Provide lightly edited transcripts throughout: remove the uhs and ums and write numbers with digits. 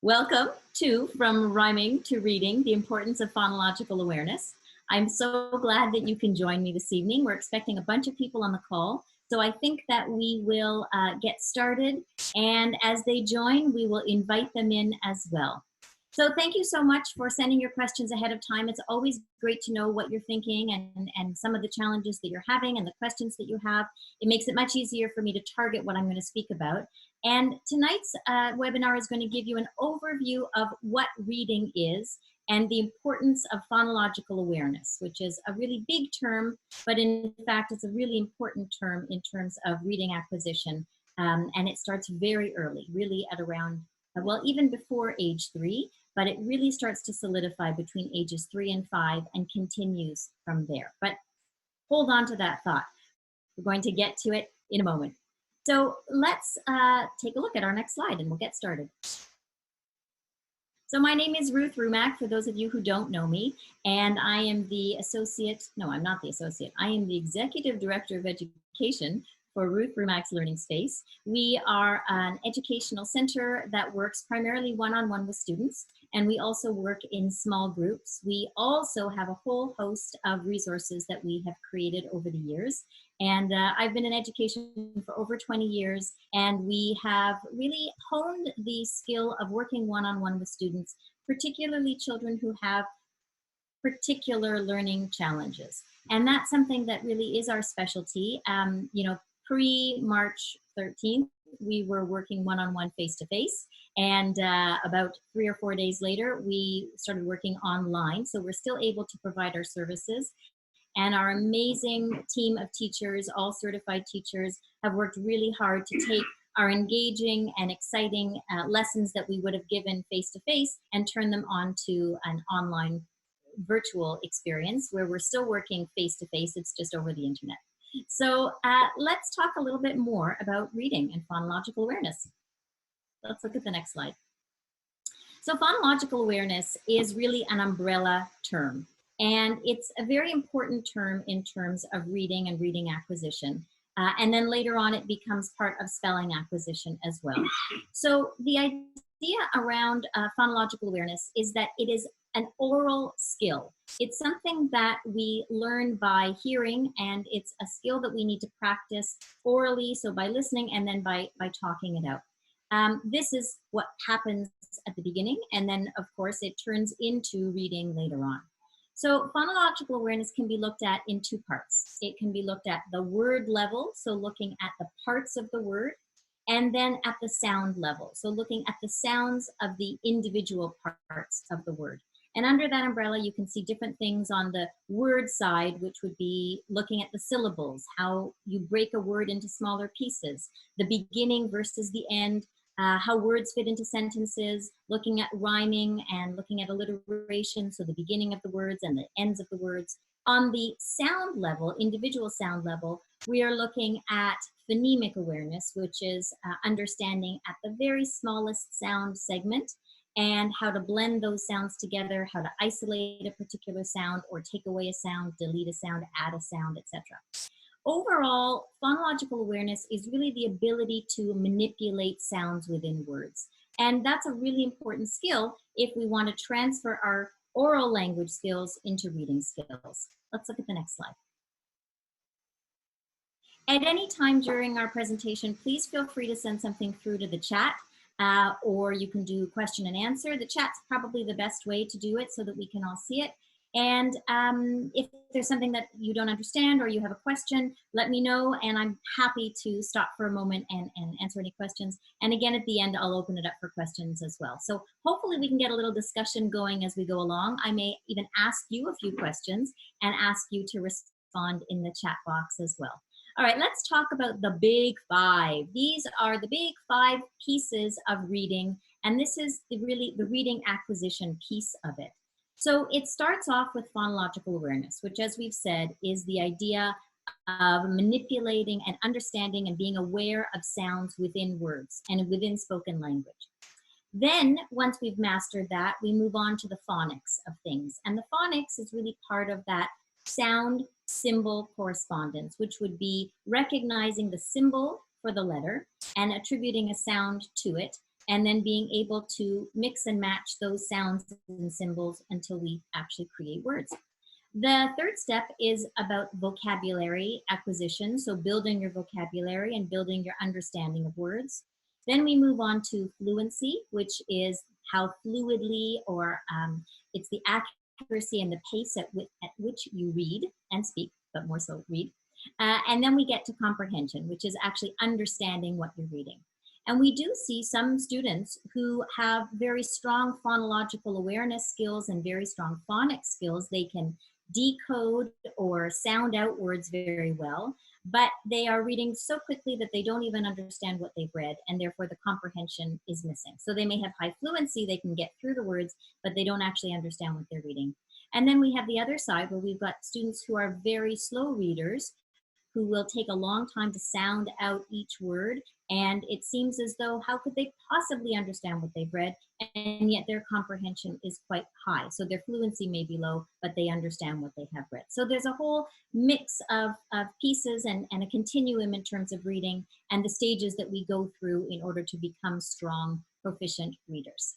Welcome to From Rhyming to Reading, the Importance of Phonological Awareness. I'm so glad that you can join me this evening. We're expecting a bunch of people on the call, so I think that we will get started, and as they join, we will invite them in as well. So thank you so much for sending your questions ahead of time. It's always great to know what you're thinking and some of the challenges that you're having and the questions that you have. It makes it much easier for me to target what I'm going to speak about. And tonight's webinar is going to give you an overview of what reading is and the importance of phonological awareness, which is a really big term, but in fact, it's a really important term in terms of reading acquisition. And it starts very early, really at around, well, even before age 3, but it really starts to solidify between ages 3 and 5 and continues from there. But hold on to that thought. We're going to get to it in a moment. So let's take a look at our next slide and we'll get started. So my name is Ruth Rumack, for those of you who don't know me, and I am the associate, no, I'm not the associate, I am the Executive Director of Education for Ruth Rumack's Learning Space. We are an educational center that works primarily one-on-one with students, and we also work in small groups. We also have a whole host of resources that we have created over the years. And I've been in education for over 20 years, and we have really honed the skill of working one-on-one with students, particularly children who have particular learning challenges. And that's something that really is our specialty. You know, pre-March 13th, we were working one-on-one face-to-face, and about 3 or 4 days later, we started working online. So we're still able to provide our services. And our amazing team of teachers, all certified teachers, have worked really hard to take our engaging and exciting lessons that we would have given face-to-face and turn them onto an online virtual experience where we're still working face-to-face, it's just over the internet. So let's talk a little bit more about reading and phonological awareness. Let's look at the next slide. So phonological awareness is really an umbrella term. And it's a very important term in terms of reading and reading acquisition. And then later on, it becomes part of spelling acquisition as well. So the idea around phonological awareness is that it is an oral skill. It's something that we learn by hearing, and it's a skill that we need to practice orally, so by listening and then by talking it out. This is what happens at the beginning, and then, of course, it turns into reading later on. So phonological awareness can be looked at in 2 parts. It can be looked at the word level, so looking at the parts of the word, and then at the sound level, so looking at the sounds of the individual parts of the word. And under that umbrella, you can see different things on the word side, which would be looking at the syllables, how you break a word into smaller pieces, the beginning versus the end, how words fit into sentences, looking at rhyming and looking at alliteration, so the beginning of the words and the ends of the words. On the sound level, individual sound level, we are looking at phonemic awareness, which is understanding at the very smallest sound segment and how to blend those sounds together, how to isolate a particular sound or take away a sound, delete a sound, add a sound, etc. Overall, phonological awareness is really the ability to manipulate sounds within words. And that's a really important skill if we want to transfer our oral language skills into reading skills. Let's look at the next slide. At any time during our presentation, please feel free to send something through to the chat, or you can do question and answer. The chat's probably the best way to do it so that we can all see it. And if there's something that you don't understand or you have a question, let me know, and I'm happy to stop for a moment and answer any questions. And again, at the end, I'll open it up for questions as well. So hopefully we can get a little discussion going as we go along. I may even ask you a few questions and ask you to respond in the chat box as well. All right, let's talk about the big 5. These are the big 5 pieces of reading, and this is really the reading acquisition piece of it. So it starts off with phonological awareness, which, as we've said, is the idea of manipulating and understanding and being aware of sounds within words and within spoken language. Then, once we've mastered that, we move on to the phonics of things. And the phonics is really part of that sound symbol correspondence, which would be recognizing the symbol for the letter and attributing a sound to it, and then being able to mix and match those sounds and symbols until we actually create words. The third step is about vocabulary acquisition, so building your vocabulary and building your understanding of words. Then we move on to fluency, which is how fluidly or it's the accuracy and the pace at which you read and speak, but more so read. And then we get to comprehension, which is actually understanding what you're reading. And we do see some students who have very strong phonological awareness skills and very strong phonics skills. They can decode or sound out words very well, but they are reading so quickly that they don't even understand what they've read, and therefore the comprehension is missing. So they may have high fluency, they can get through the words, but they don't actually understand what they're reading. And then we have the other side where we've got students who are very slow readers, who will take a long time to sound out each word. And it seems as though, how could they possibly understand what they've read? And yet their comprehension is quite high. So their fluency may be low, but they understand what they have read. So there's a whole mix of pieces and a continuum in terms of reading and the stages that we go through in order to become strong, proficient readers.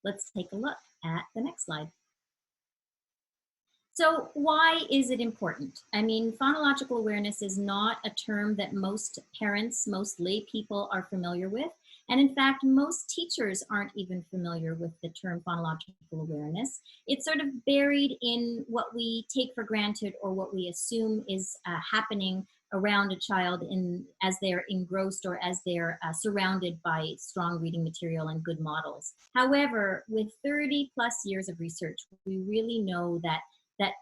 Let's take a look at the next slide. So why is it important? I mean, phonological awareness is not a term that most parents, most lay people are familiar with. And in fact, most teachers aren't even familiar with the term phonological awareness. It's sort of buried in what we take for granted or what we assume is happening around a child as they're engrossed or as they're surrounded by strong reading material and good models. However, with 30 plus years of research, we really know that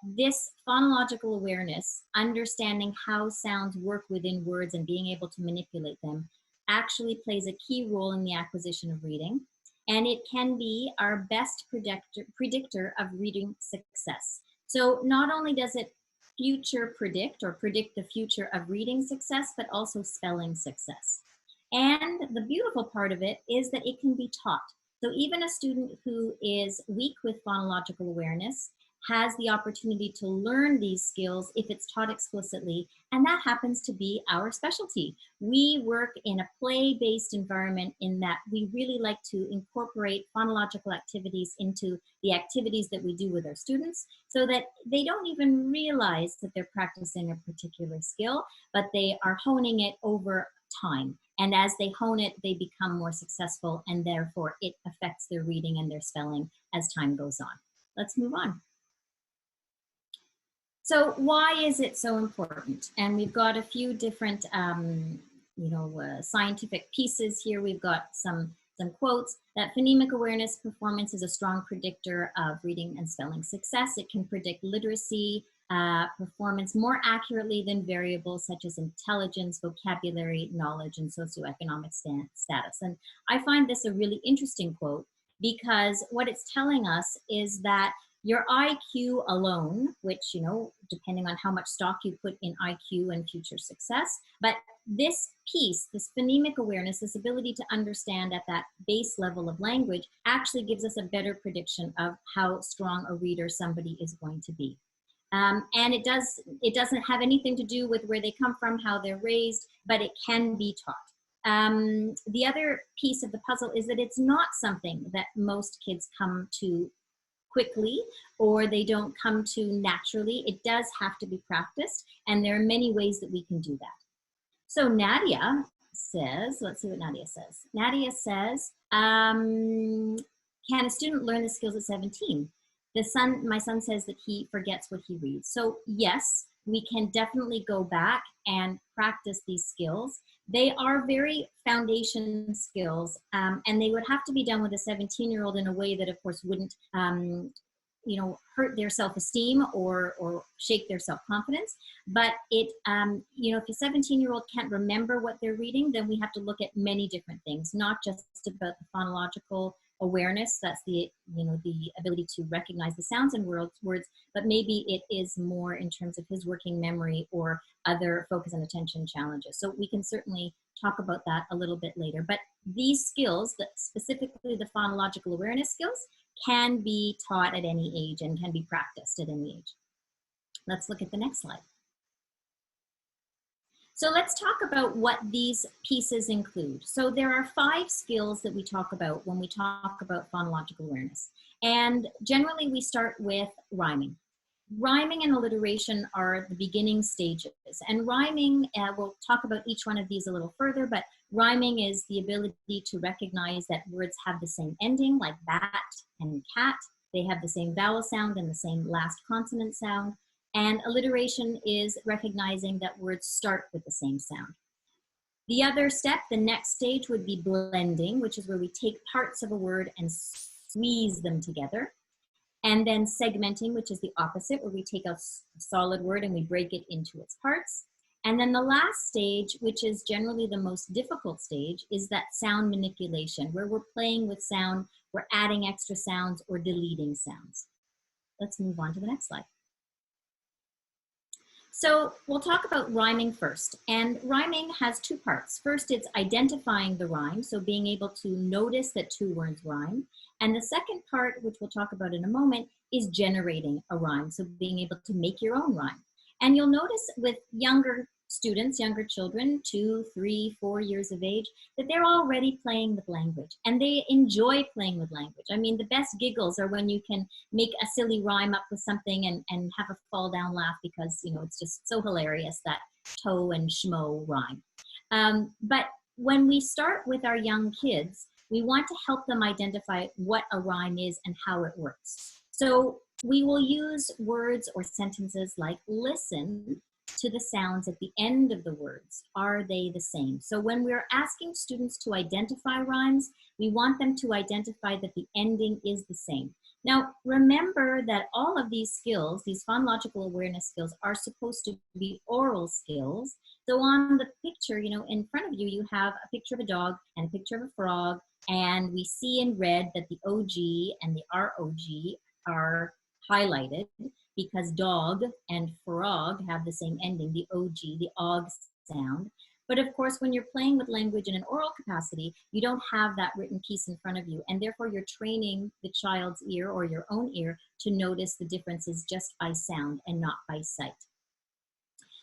this phonological awareness, understanding how sounds work within words and being able to manipulate them, actually plays a key role in the acquisition of reading. And it can be our best predictor of reading success. So not only does it future predict or predict the future of reading success, but also spelling success. And the beautiful part of it is that it can be taught. So even a student who is weak with phonological awareness has the opportunity to learn these skills if it's taught explicitly, and that happens to be our specialty. We work in a play-based environment in that we really like to incorporate phonological activities into the activities that we do with our students so that they don't even realize that they're practicing a particular skill, but they are honing it over time. And as they hone it, they become more successful, and therefore it affects their reading and their spelling as time goes on. Let's move on. So why is it so important? And we've got a few different, scientific pieces here. We've got some quotes that phonemic awareness performance is a strong predictor of reading and spelling success. It can predict literacy performance more accurately than variables such as intelligence, vocabulary, knowledge, and socioeconomic status. And I find this a really interesting quote because what it's telling us is that your IQ alone, which, depending on how much stock you put in IQ and future success, but this piece, this phonemic awareness, this ability to understand at that base level of language actually gives us a better prediction of how strong a reader somebody is going to be. And it doesn't have anything to do with where they come from, how they're raised, but it can be taught. The other piece of the puzzle is that it's not something that most kids come to quickly or they don't come to naturally. It does have to be practiced, and there are many ways that we can do that. So Nadia says, let's see what Nadia says. Nadia says, can a student learn the skills at 17? My son says that he forgets what he reads. So yes, we can definitely go back and practice these skills. They are very foundation skills, and they would have to be done with a 17-year-old in a way that, of course, wouldn't hurt their self-esteem or shake their self-confidence. But if a 17-year-old can't remember what they're reading, then we have to look at many different things, not just about the phonological awareness, that's the ability to recognize the sounds in words, but maybe it is more in terms of his working memory or other focus and attention challenges. So we can certainly talk about that a little bit later. But these skills, specifically the phonological awareness skills, can be taught at any age and can be practiced at any age. Let's look at the next slide. So let's talk about what these pieces include. So there are 5 skills that we talk about when we talk about phonological awareness. And generally we start with rhyming. Rhyming and alliteration are the beginning stages. And rhyming, we'll talk about each one of these a little further, but rhyming is the ability to recognize that words have the same ending, like bat and cat. They have the same vowel sound and the same last consonant sound. And alliteration is recognizing that words start with the same sound. The other step, the next stage, would be blending, which is where we take parts of a word and squeeze them together. And then segmenting, which is the opposite, where we take a solid word and we break it into its parts. And then the last stage, which is generally the most difficult stage, is that sound manipulation, where we're playing with sound, we're adding extra sounds or deleting sounds. Let's move on to the next slide. So we'll talk about rhyming first. And rhyming has 2 parts. First, it's identifying the rhyme, so being able to notice that 2 words rhyme. And the second part, which we'll talk about in a moment, is generating a rhyme, so being able to make your own rhyme. And you'll notice with younger students, younger children, 2, 3, 4 years of age, that they're already playing with language and they enjoy playing with language. I mean, the best giggles are when you can make a silly rhyme up with something and have a fall down laugh because, you know, it's just so hilarious, that toe and schmo rhyme. But when we start with our young kids, we want to help them identify what a rhyme is and how it works. So we will use words or sentences like listen to the sounds at the end of the words. Are they the same? So when we're asking students to identify rhymes, we want them to identify that the ending is the same. Now, remember that all of these skills, these phonological awareness skills, are supposed to be oral skills. So on the picture, you know, in front of you, you have a picture of a dog and a picture of a frog, and we see in red that the OG and the ROG are highlighted because dog and frog have the same ending, the OG, the OG sound. But of course, when you're playing with language in an oral capacity, you don't have that written piece in front of you. And therefore, you're training the child's ear or your own ear to notice the differences just by sound and not by sight.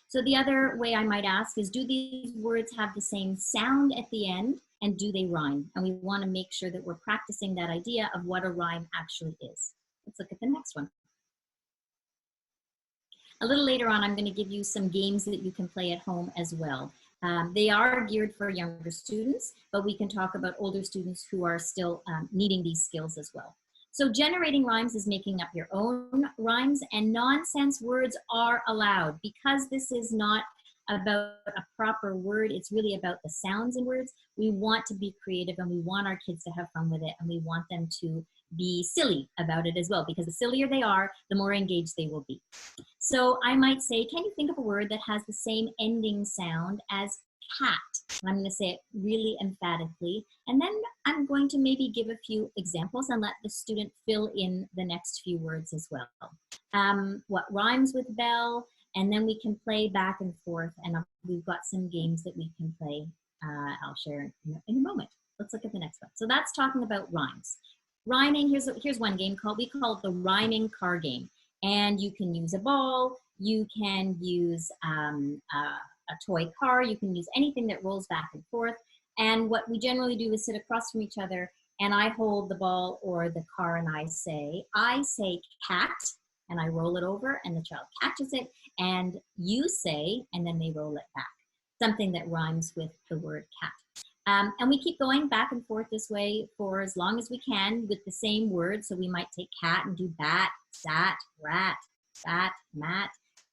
So the other way I might ask is, do these words have the same sound at the end, and do they rhyme? And we want to make sure that we're practicing that idea of what a rhyme actually is. Let's look at the next one. A little later on, I'm going to give you some games that you can play at home as well. They are geared for younger students, but we can talk about older students who are still needing these skills as well. So generating rhymes is making up your own rhymes, and nonsense words are allowed. Because this is not about a proper word, it's really about the sounds in words. We want to be creative and we want our kids to have fun with it, and we want them to be silly about it as well, because the sillier they are, the more engaged they will be. So I might say, can you think of a word that has the same ending sound as cat? And I'm going to say it really emphatically. And then I'm going to maybe give a few examples and let the student fill in the next few words as well. What rhymes with bell? And then we can play back and forth. And we've got some games that we can play. I'll share in a moment. Let's look at the next one. So that's talking about rhymes. Rhyming, here's one game we call it the rhyming car game. And you can use a ball, you can use a toy car, you can use anything that rolls back and forth. And what we generally do is sit across from each other, and I hold the ball or the car and I say cat, and I roll it over and the child catches it, and you say, and then they roll it back. Something that rhymes with the word cat. And we keep going back and forth this way for as long as we can with the same word. So we might take cat and do bat, sat, rat, fat, mat,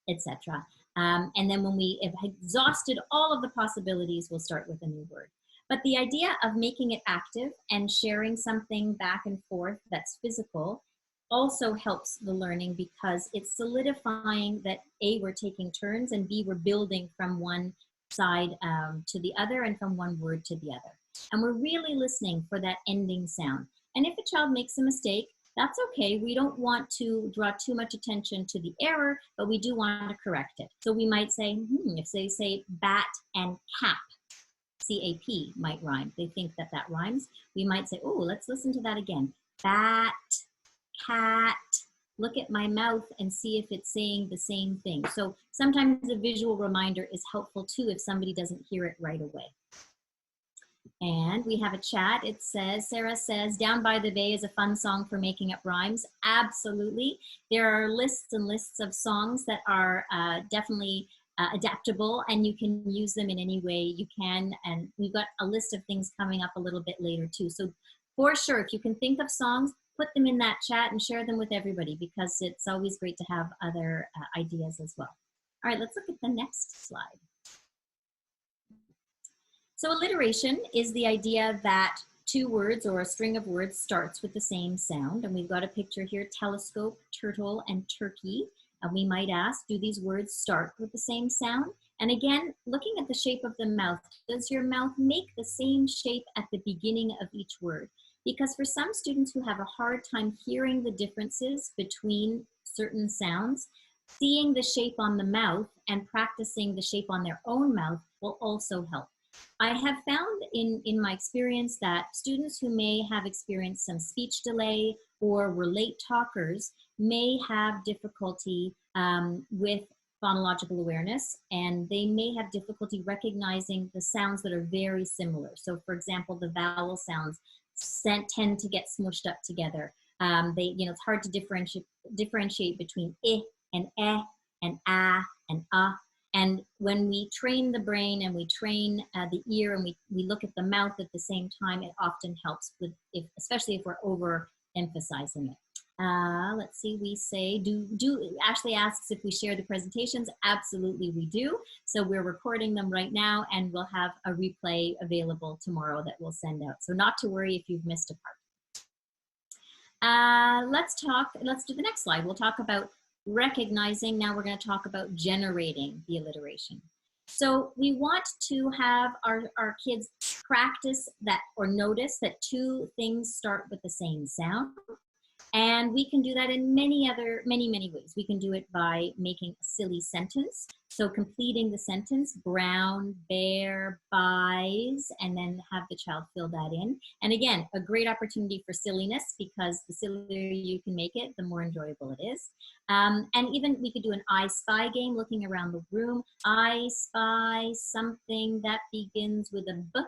etc. And then when we have exhausted all of the possibilities, we'll start with a new word. But the idea of making it active and sharing something back and forth that's physical also helps the learning, because it's solidifying that A, we're taking turns, and B, we're building from one side to the other and from one word to the other. And we're really listening for that ending sound. And if a child makes a mistake, that's okay. We don't want to draw too much attention to the error, but we do want to correct it. So we might say, if they say bat and cap, C-A-P might rhyme. They think that that rhymes. We might say, oh, let's listen to that again. Bat, cat, look at my mouth and see if it's saying the same thing. So sometimes a visual reminder is helpful too if somebody doesn't hear it right away. And we have a chat. It says, Sarah says, Down by the Bay is a fun song for making up rhymes. Absolutely. There are lists and lists of songs that are definitely adaptable, and you can use them in any way you can. And we've got a list of things coming up a little bit later too. So for sure, if you can think of songs, put them in that chat and share them with everybody, because it's always great to have other ideas as well. All right, let's look at the next slide. So alliteration is the idea that two words or a string of words starts with the same sound. And we've got a picture here, telescope, turtle, and turkey. And we might ask, do these words start with the same sound? And again, looking at the shape of the mouth, does your mouth make the same shape at the beginning of each word? Because for some students who have a hard time hearing the differences between certain sounds, seeing the shape on the mouth and practicing the shape on their own mouth will also help. I have found in my experience that students who may have experienced some speech delay or were late talkers may have difficulty with phonological awareness, and they may have difficulty recognizing the sounds that are very similar. So for example, the vowel sounds tend to get smushed up together. It's hard to differentiate between I and eh and ah and ah. And when we train the brain and we train the ear and we look at the mouth at the same time, it often helps with, especially if we're overemphasizing it. Let's see, we say, Ashley asks if we share the presentations. Absolutely we do. So we're recording them right now, and we'll have a replay available tomorrow that we'll send out. So not to worry if you've missed a part. Let's do the next slide. We'll talk about recognizing. Now we're going to talk about generating the alliteration. So we want to have our kids practice that, or notice that two things start with the same sound. And we can do that in many ways. We can do it by making a silly sentence. So completing the sentence, brown bear buys, and then have the child fill that in. And again, a great opportunity for silliness, because the sillier you can make it, the more enjoyable it is. And even we could do an I spy game, looking around the room. I spy something that begins with a B,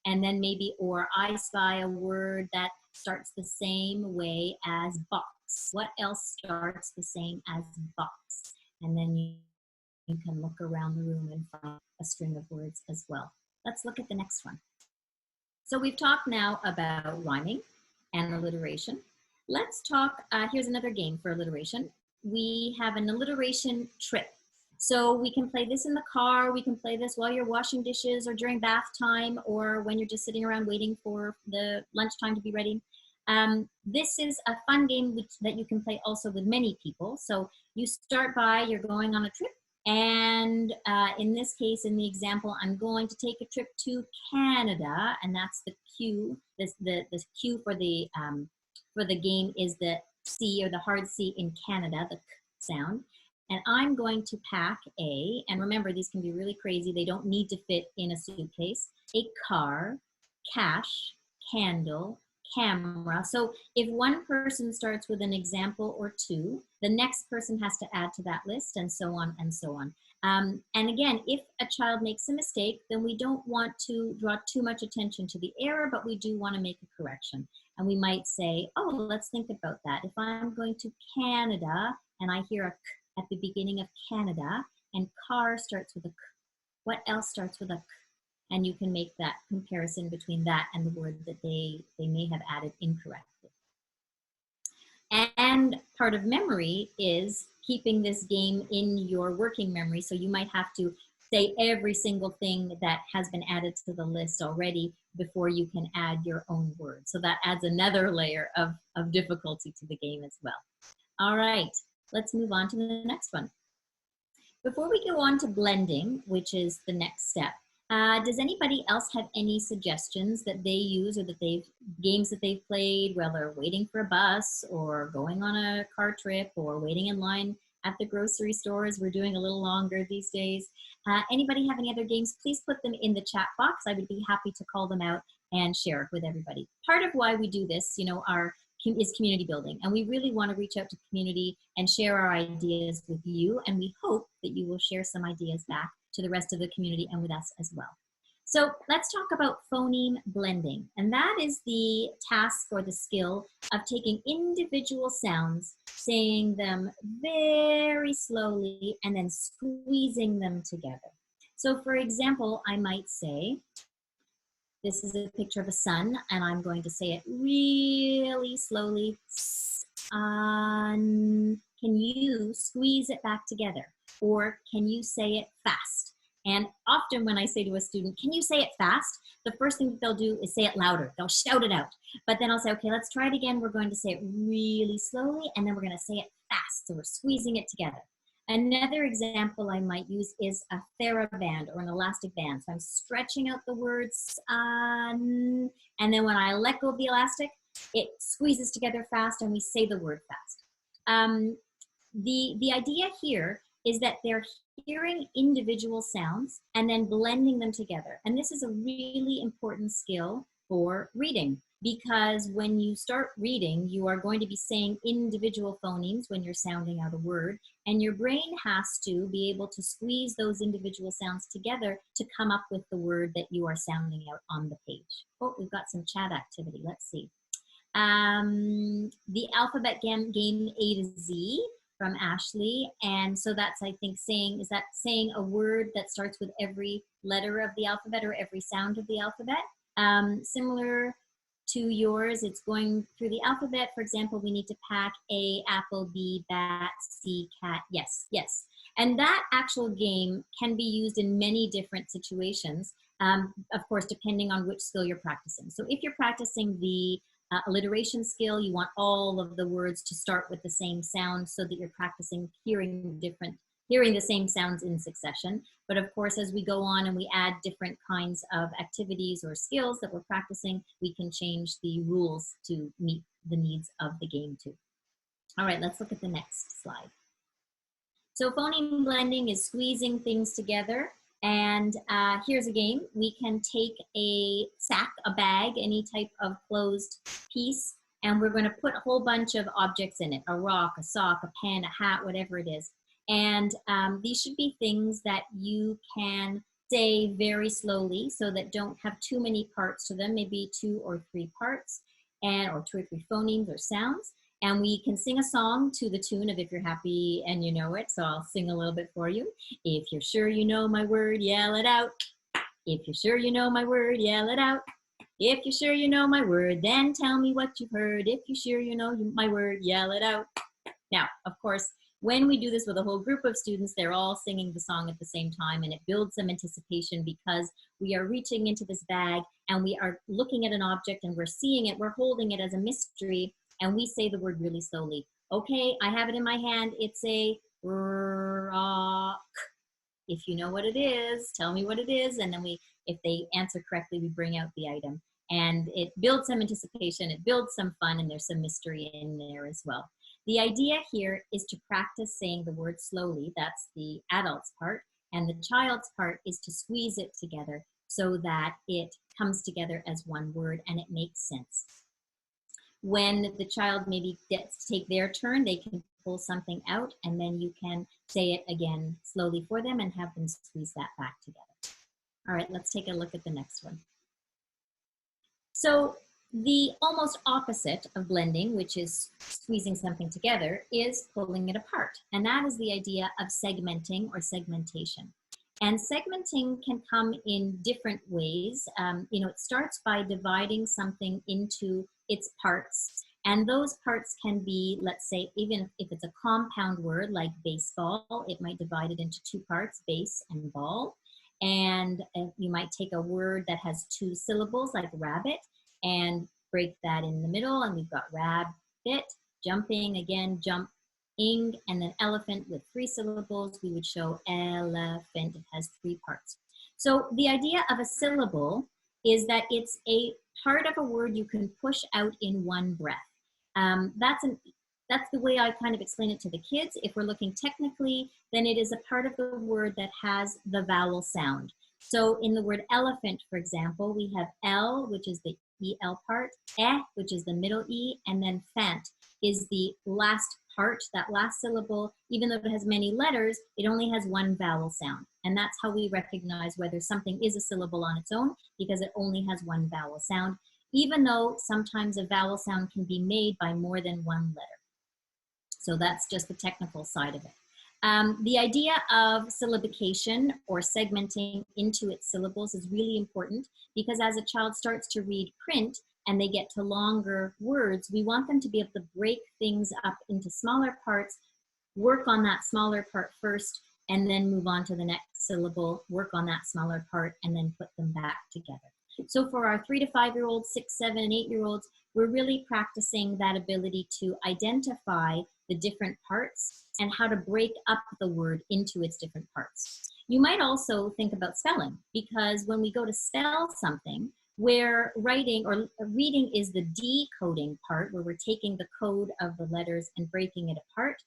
and then maybe, or I spy a word that starts the same way as box. What else starts the same as box? And then you can look around the room and find a string of words as well. Let's look at the next one. So we've talked now about rhyming and alliteration. Let's talk, here's another game for alliteration. We have an alliteration trip. So we can play this in the car, we can play this while you're washing dishes or during bath time, or when you're just sitting around waiting for the lunchtime to be ready. This is a fun game that you can play also with many people. So you start by, you're going on a trip, and in this case, in the example, I'm going to take a trip to Canada, and that's the cue. The cue for the game is the C, or the hard C in Canada, the K sound. And I'm going to pack and remember, these can be really crazy. They don't need to fit in a suitcase. A car, cash, candle, camera. So if one person starts with an example or two, the next person has to add to that list, and so on and so on. And again, if a child makes a mistake, then we don't want to draw too much attention to the error, but we do want to make a correction. And we might say, oh, let's think about that. If I'm going to Canada and I hear a K at the beginning of Canada, and car starts with a K, what else starts with a K? And you can make that comparison between that and the word that they may have added incorrectly. And part of memory is keeping this game in your working memory. So you might have to say every single thing that has been added to the list already before you can add your own word. So that adds another layer of difficulty to the game as well. All right, let's move on to the next one. Before we go on to blending, which is the next step, does anybody else have any suggestions that they use, or that games that they've played while they're waiting for a bus, or going on a car trip, or waiting in line at the grocery stores? We're doing a little longer these days. Anybody have any other games? Please put them in the chat box. I would be happy to call them out and share it with everybody. Part of why we do this, you know, our is community building. And we really want to reach out to community and share our ideas with you. And we hope that you will share some ideas back to the rest of the community and with us as well. So let's talk about phoneme blending. And that is the task or the skill of taking individual sounds, saying them very slowly, and then squeezing them together. So for example, I might say, this is a picture of a sun, and I'm going to say it really slowly. Can you squeeze it back together? Or can you say it fast? And often when I say to a student, can you say it fast? The first thing that they'll do is say it louder. They'll shout it out. But then I'll say, okay, let's try it again. We're going to say it really slowly, and then we're going to say it fast. So we're squeezing it together. Another example I might use is a TheraBand or an elastic band. So I'm stretching out the words, and then when I let go of the elastic, it squeezes together fast and we say the word fast. The idea here is that they're hearing individual sounds and then blending them together. And this is a really important skill for reading, because when you start reading, you are going to be saying individual phonemes when you're sounding out a word, and your brain has to be able to squeeze those individual sounds together to come up with the word that you are sounding out on the page. Oh, we've got some chat activity. Let's see. The alphabet game A to Z from Ashley. And so that's, I think, saying, is that saying a word that starts with every letter of the alphabet or every sound of the alphabet? Similar to yours, it's going through the alphabet. For example, we need to pack A, apple, B, bat, C, cat. Yes, yes. And that actual game can be used in many different situations, of course, depending on which skill you're practicing. So if you're practicing the alliteration skill, you want all of the words to start with the same sound so that you're practicing hearing the same sounds in succession. But of course, as we go on and we add different kinds of activities or skills that we're practicing, we can change the rules to meet the needs of the game too. All right, let's look at the next slide. So phoneme blending is squeezing things together. And here's a game. We can take a sack, a bag, any type of closed piece, and we're going to put a whole bunch of objects in it, a rock, a sock, a pen, a hat, whatever it is. And these should be things that you can say very slowly so that don't have too many parts to them, maybe 2 or 3 parts, or 2 or 3 phonemes or sounds. And we can sing a song to the tune of If You're Happy and You Know It. So I'll sing a little bit for you. If you're sure you know my word, yell it out. If you're sure you know my word, yell it out. If you're sure you know my word, then tell me what you've heard. If you're sure you know my word, yell it out. Now, of course, when we do this with a whole group of students, they're all singing the song at the same time, and it builds some anticipation because we are reaching into this bag and we are looking at an object and we're seeing it, we're holding it as a mystery, and we say the word really slowly. Okay, I have it in my hand. It's a rock. If you know what it is, tell me what it is. And then if they answer correctly, we bring out the item. And it builds some anticipation, it builds some fun, and there's some mystery in there as well. The idea here is to practice saying the word slowly. That's the adult's part. And the child's part is to squeeze it together so that it comes together as one word and it makes sense. When the child maybe gets to take their turn, they can pull something out, and then you can say it again slowly for them and have them squeeze that back together. All right, let's take a look at the next one. So the almost opposite of blending, which is squeezing something together, is pulling it apart. And that is the idea of segmenting or segmentation. And segmenting can come in different ways. It starts by dividing something into its parts. And those parts can be, let's say, even if it's a compound word like baseball, it might divide it into 2 parts, base and ball. And you might take a word that has 2 syllables like rabbit and break that in the middle. And we've got rabbit, jumping, again, jump, ing, and then elephant with 3 syllables. We would show elephant. It has 3 parts. So the idea of a syllable is that it's a part of a word you can push out in one breath. That's the way I kind of explain it to the kids. If we're looking technically, then it is a part of the word that has the vowel sound. So in the word elephant, for example, we have L, which is the EL part, which is the middle E, and then fant is the last part, that last syllable. Even though it has many letters, it only has one vowel sound. And that's how we recognize whether something is a syllable on its own, because it only has one vowel sound, even though sometimes a vowel sound can be made by more than one letter. So that's just the technical side of it. The idea of syllabication or segmenting into its syllables is really important, because as a child starts to read print and they get to longer words, we want them to be able to break things up into smaller parts, work on that smaller part first, and then move on to the next syllable, work on that smaller part, and then put them back together. So for our 3 to 5 year olds, 6, 7, and 8 year olds, we're really practicing that ability to identify the different parts and how to break up the word into its different parts. You might also think about spelling, because when we go to spell something, where writing or reading is the decoding part, where we're taking the code of the letters and breaking it apart,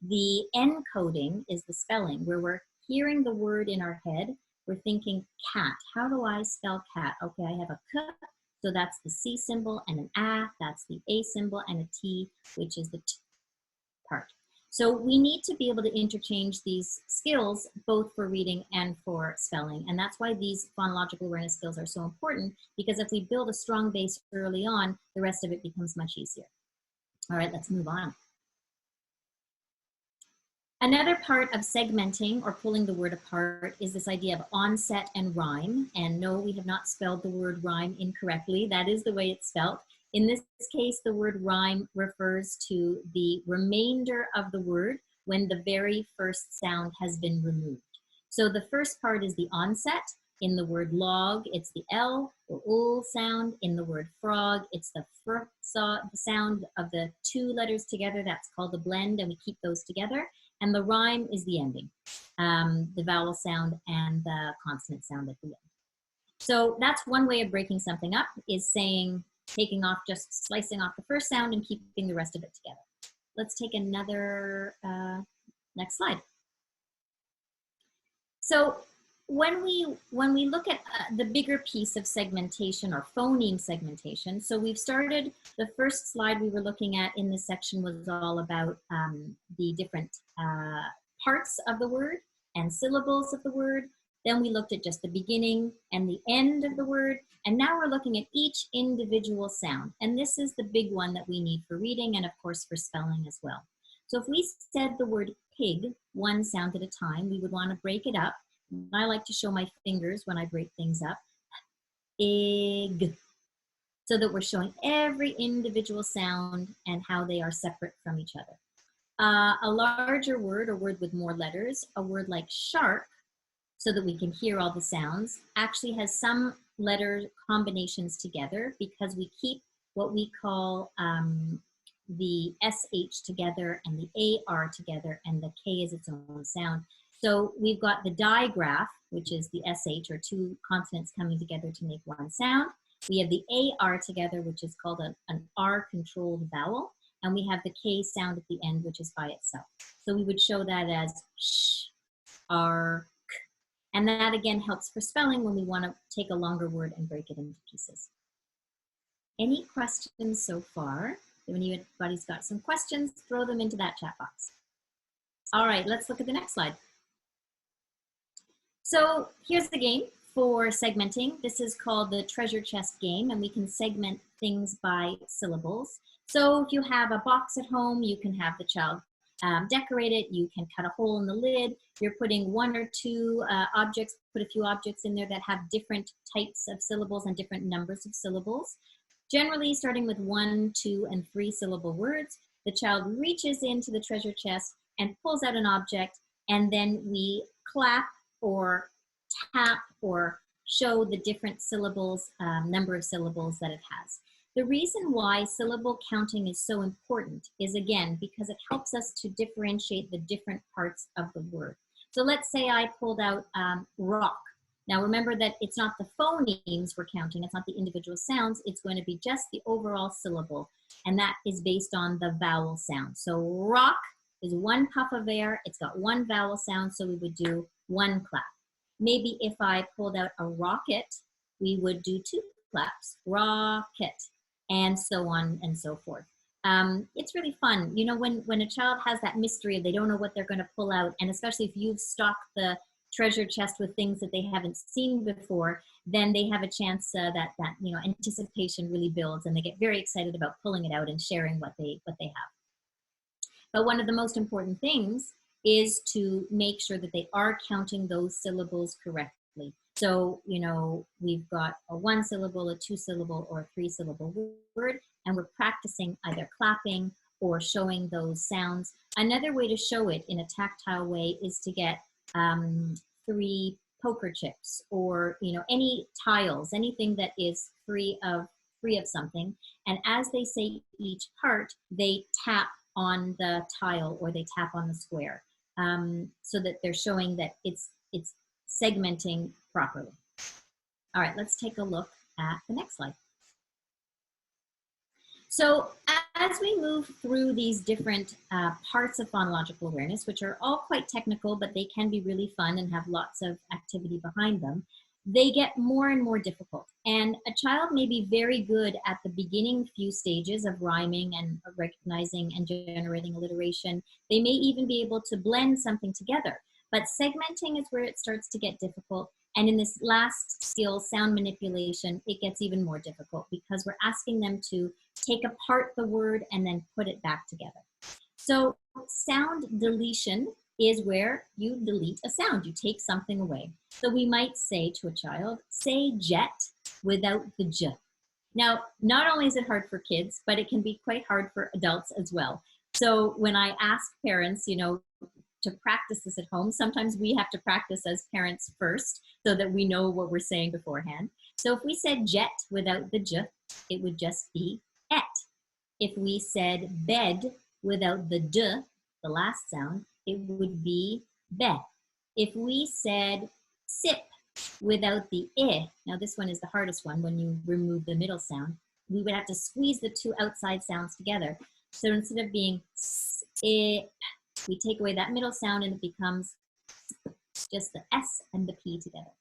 the encoding is the spelling, where we're hearing the word in our head. We're thinking cat. How do I spell cat? Okay, I have a k, so that's the C symbol, and an A, that's the A symbol, and a T, which is the T part. So we need to be able to interchange these skills both for reading and for spelling. And that's why these phonological awareness skills are so important, because if we build a strong base early on, the rest of it becomes much easier. All right, let's move on. Another part of segmenting or pulling the word apart is this idea of onset and rhyme. And no, we have not spelled the word rhyme incorrectly. That is the way it's spelled. In this case, the word rhyme refers to the remainder of the word when the very first sound has been removed. So the first part is the onset. In the word log, it's the L, the ul sound. In the word frog, it's the fr sound of the two letters together. That's called a blend, and we keep those together. And the rhyme is the ending, the vowel sound and the consonant sound at the end. So that's one way of breaking something up, is saying, taking off, just slicing off the first sound and keeping the rest of it together. Let's take another, next slide. So when we look at the bigger piece of segmentation or phoneme segmentation, so we've started, the first slide we were looking at in this section was all about the different parts of the word and syllables of the word. Then we looked at just the beginning and the end of the word. And now we're looking at each individual sound. And this is the big one that we need for reading and of course for spelling as well. So if we said the word pig, one sound at a time, we would want to break it up. I like to show my fingers when I break things up. Egg. So that we're showing every individual sound and how they are separate from each other. A larger word, a word with more letters, a word like shark, so that we can hear all the sounds, actually has some letter combinations together, because we keep what we call the SH together and the AR together, and the K is its own sound. So we've got the digraph, which is the SH, or two consonants coming together to make one sound. We have the AR together, which is called an R-controlled vowel. And we have the K sound at the end, which is by itself. So we would show that as sh, R, k. And that again helps for spelling when we want to take a longer word and break it into pieces. Any questions so far? If anybody's got some questions, throw them into that chat box. All right, let's look at the next slide. So here's the game for segmenting. This is called the treasure chest game, and we can segment things by syllables. So if you have a box at home, you can have the child decorate it. You can cut a hole in the lid. You're putting one or two objects, put a few objects in there that have different types of syllables and different numbers of syllables. Generally, starting with 1, 2, and 3 syllable words, the child reaches into the treasure chest and pulls out an object, and then we clap or tap or show the different syllables, number of syllables that it has. The reason why syllable counting is so important is, again, because it helps us to differentiate the different parts of the word. So let's say I pulled out rock. Now remember that it's not the phonemes we're counting, it's not the individual sounds, it's going to be just the overall syllable, and that is based on the vowel sound. So rock is one puff of air, it's got one vowel sound, so we would do one clap. Maybe if I pulled out a rocket, we would do 2 claps, rocket, and so on and so forth. It's really fun. You know, when a child has that mystery, they don't know what they're going to pull out, and especially if you've stocked the treasure chest with things that they haven't seen before, then they have a chance that you know, anticipation really builds, and they get very excited about pulling it out and sharing what they have. But one of the most important things is to make sure that they are counting those syllables correctly. So, you know, we've got a 1 syllable, a 2 syllable, or a 3 syllable word, and we're practicing either clapping or showing those sounds. Another way to show it in a tactile way is to get 3 poker chips, or, you know, any tiles, anything that is free of something. And as they say each part, they tap on the tile or they tap on the square, so that they're showing that it's segmenting properly. All right, let's take a look at the next slide. So as we move through these different parts of phonological awareness, which are all quite technical, but they can be really fun and have lots of activity behind them, they get more and more difficult. And a child may be very good at the beginning few stages of rhyming and recognizing and generating alliteration. They may even be able to blend something together. But segmenting is where it starts to get difficult. And in this last skill, sound manipulation, it gets even more difficult because we're asking them to take apart the word and then put it back together. So sound deletion is where you delete a sound. You take something away. So we might say to a child, say jet without the j. Now, not only is it hard for kids, but it can be quite hard for adults as well. So when I ask parents, you know, to practice this at home, sometimes we have to practice as parents first so that we know what we're saying beforehand. So if we said jet without the j, it would just be et. If we said bed without the d, the last sound, it would be be. If we said sip without the I, now this one is the hardest one when you remove the middle sound, we would have to squeeze the 2 outside sounds together. So instead of being sip, we take away that middle sound and it becomes just the S and the P together.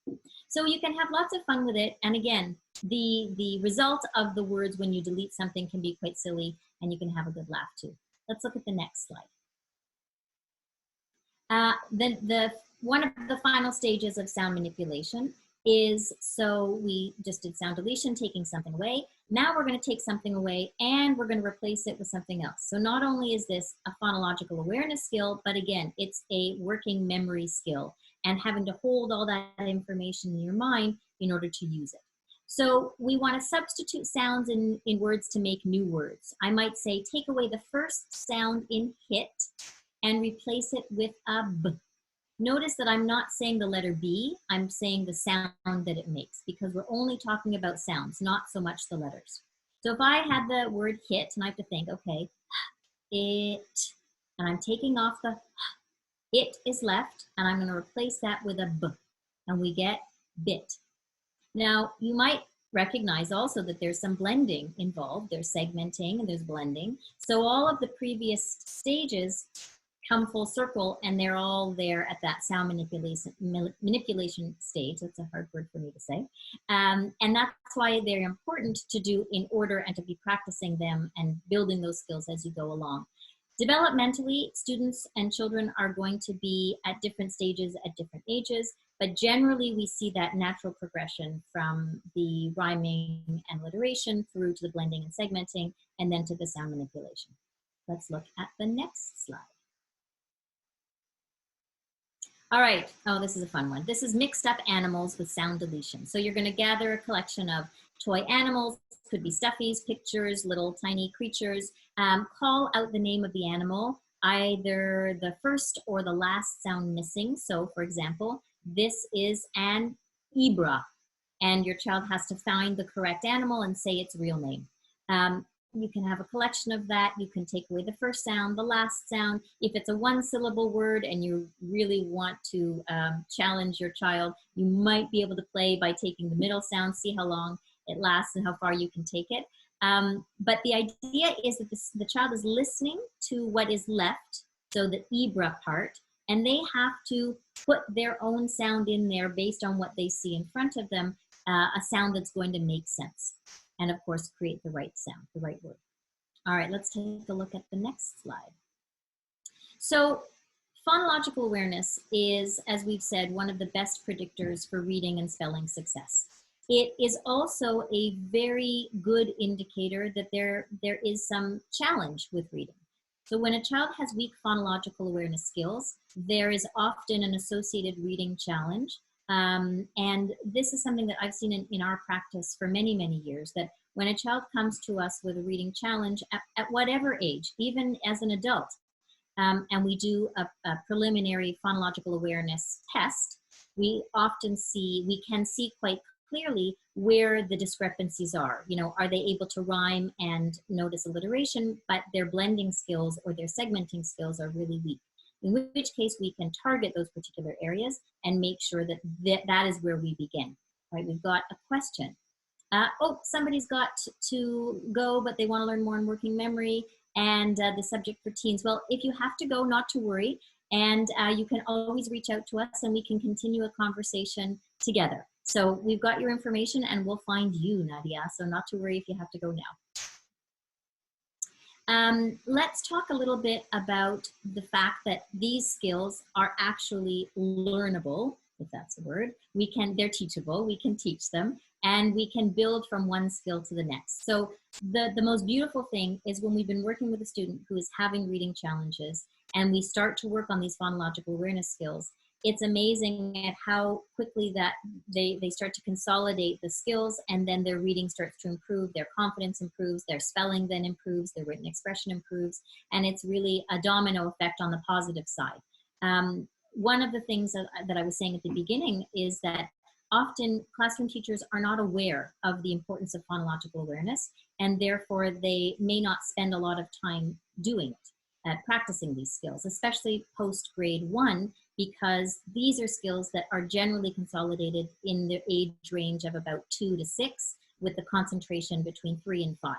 So you can have lots of fun with it. And again, the result of the words when you delete something can be quite silly, and you can have a good laugh too. Let's look at the next slide. One of the final stages of sound manipulation is, so we just did sound deletion, taking something away. Now we're going to take something away and we're going to replace it with something else. So not only is this a phonological awareness skill, but again, it's a working memory skill and having to hold all that information in your mind in order to use it. So we want to substitute sounds in words to make new words. I might say, take away the first sound in hit and replace it with a b. Notice that I'm not saying the letter B, I'm saying the sound that it makes, because we're only talking about sounds, not so much the letters. So if I had the word hit, and I have to think, okay, it, and I'm taking off the, it is left, and I'm going to replace that with a b, and we get bit. Now, you might recognize also that there's some blending involved. There's segmenting and there's blending. So all of the previous stages come full circle, and they're all there at that sound manipulation stage. That's a hard word for me to say. And that's why they're important to do in order and to be practicing them and building those skills as you go along. Developmentally, students and children are going to be at different stages at different ages, but generally we see that natural progression from the rhyming and alliteration through to the blending and segmenting, and then to the sound manipulation. Let's look at the next slide. All right, oh, this is a fun one. This is mixed up animals with sound deletion. So you're gonna gather a collection of toy animals, could be stuffies, pictures, little tiny creatures. Call out the name of the animal, either the first or the last sound missing. So for example, this is an zebra, and your child has to find the correct animal and say its real name. You can have a collection of that. You can take away the first sound, the last sound. If it's a 1-syllable word and you really want to challenge your child, you might be able to play by taking the middle sound, see how long it lasts and how far you can take it. But the idea is that the child is listening to what is left, so the zebra part, and they have to put their own sound in there based on what they see in front of them, a sound that's going to make sense. And of course, create the right sound, the right word. All right, let's take a look at the next slide. So phonological awareness is, as we've said, one of the best predictors for reading and spelling success. It is also a very good indicator that there is some challenge with reading. So when a child has weak phonological awareness skills, there is often an associated reading challenge. And this is something that I've seen in our practice for many, many years, that when a child comes to us with a reading challenge at whatever age, even as an adult, and we do a preliminary phonological awareness test, we can see quite clearly where the discrepancies are. You know, are they able to rhyme and notice alliteration, but their blending skills or their segmenting skills are really weak? In which case we can target those particular areas and make sure that that is where we begin. Right? We've got a question. Oh, somebody's got to go, but they want to learn more in working memory and the subject for teens. Well, if you have to go, not to worry. And you can always reach out to us and we can continue a conversation together. So we've got your information and we'll find you, Nadia. So not to worry if you have to go now. Let's talk a little bit about the fact that these skills are actually learnable, if that's a word. They're teachable, we can teach them, and we can build from one skill to the next. So the most beautiful thing is when we've been working with a student who is having reading challenges and we start to work on these phonological awareness skills, it's amazing at how quickly that they start to consolidate the skills, and then their reading starts to improve, their confidence improves, their spelling then improves, their written expression improves, and it's really a domino effect on the positive side. One of the things that I was saying at the beginning is that often classroom teachers are not aware of the importance of phonological awareness, and therefore they may not spend a lot of time doing it, practicing these skills, especially post grade 1, because these are skills that are generally consolidated in the age range of about 2 to 6, with the concentration between 3 and 5.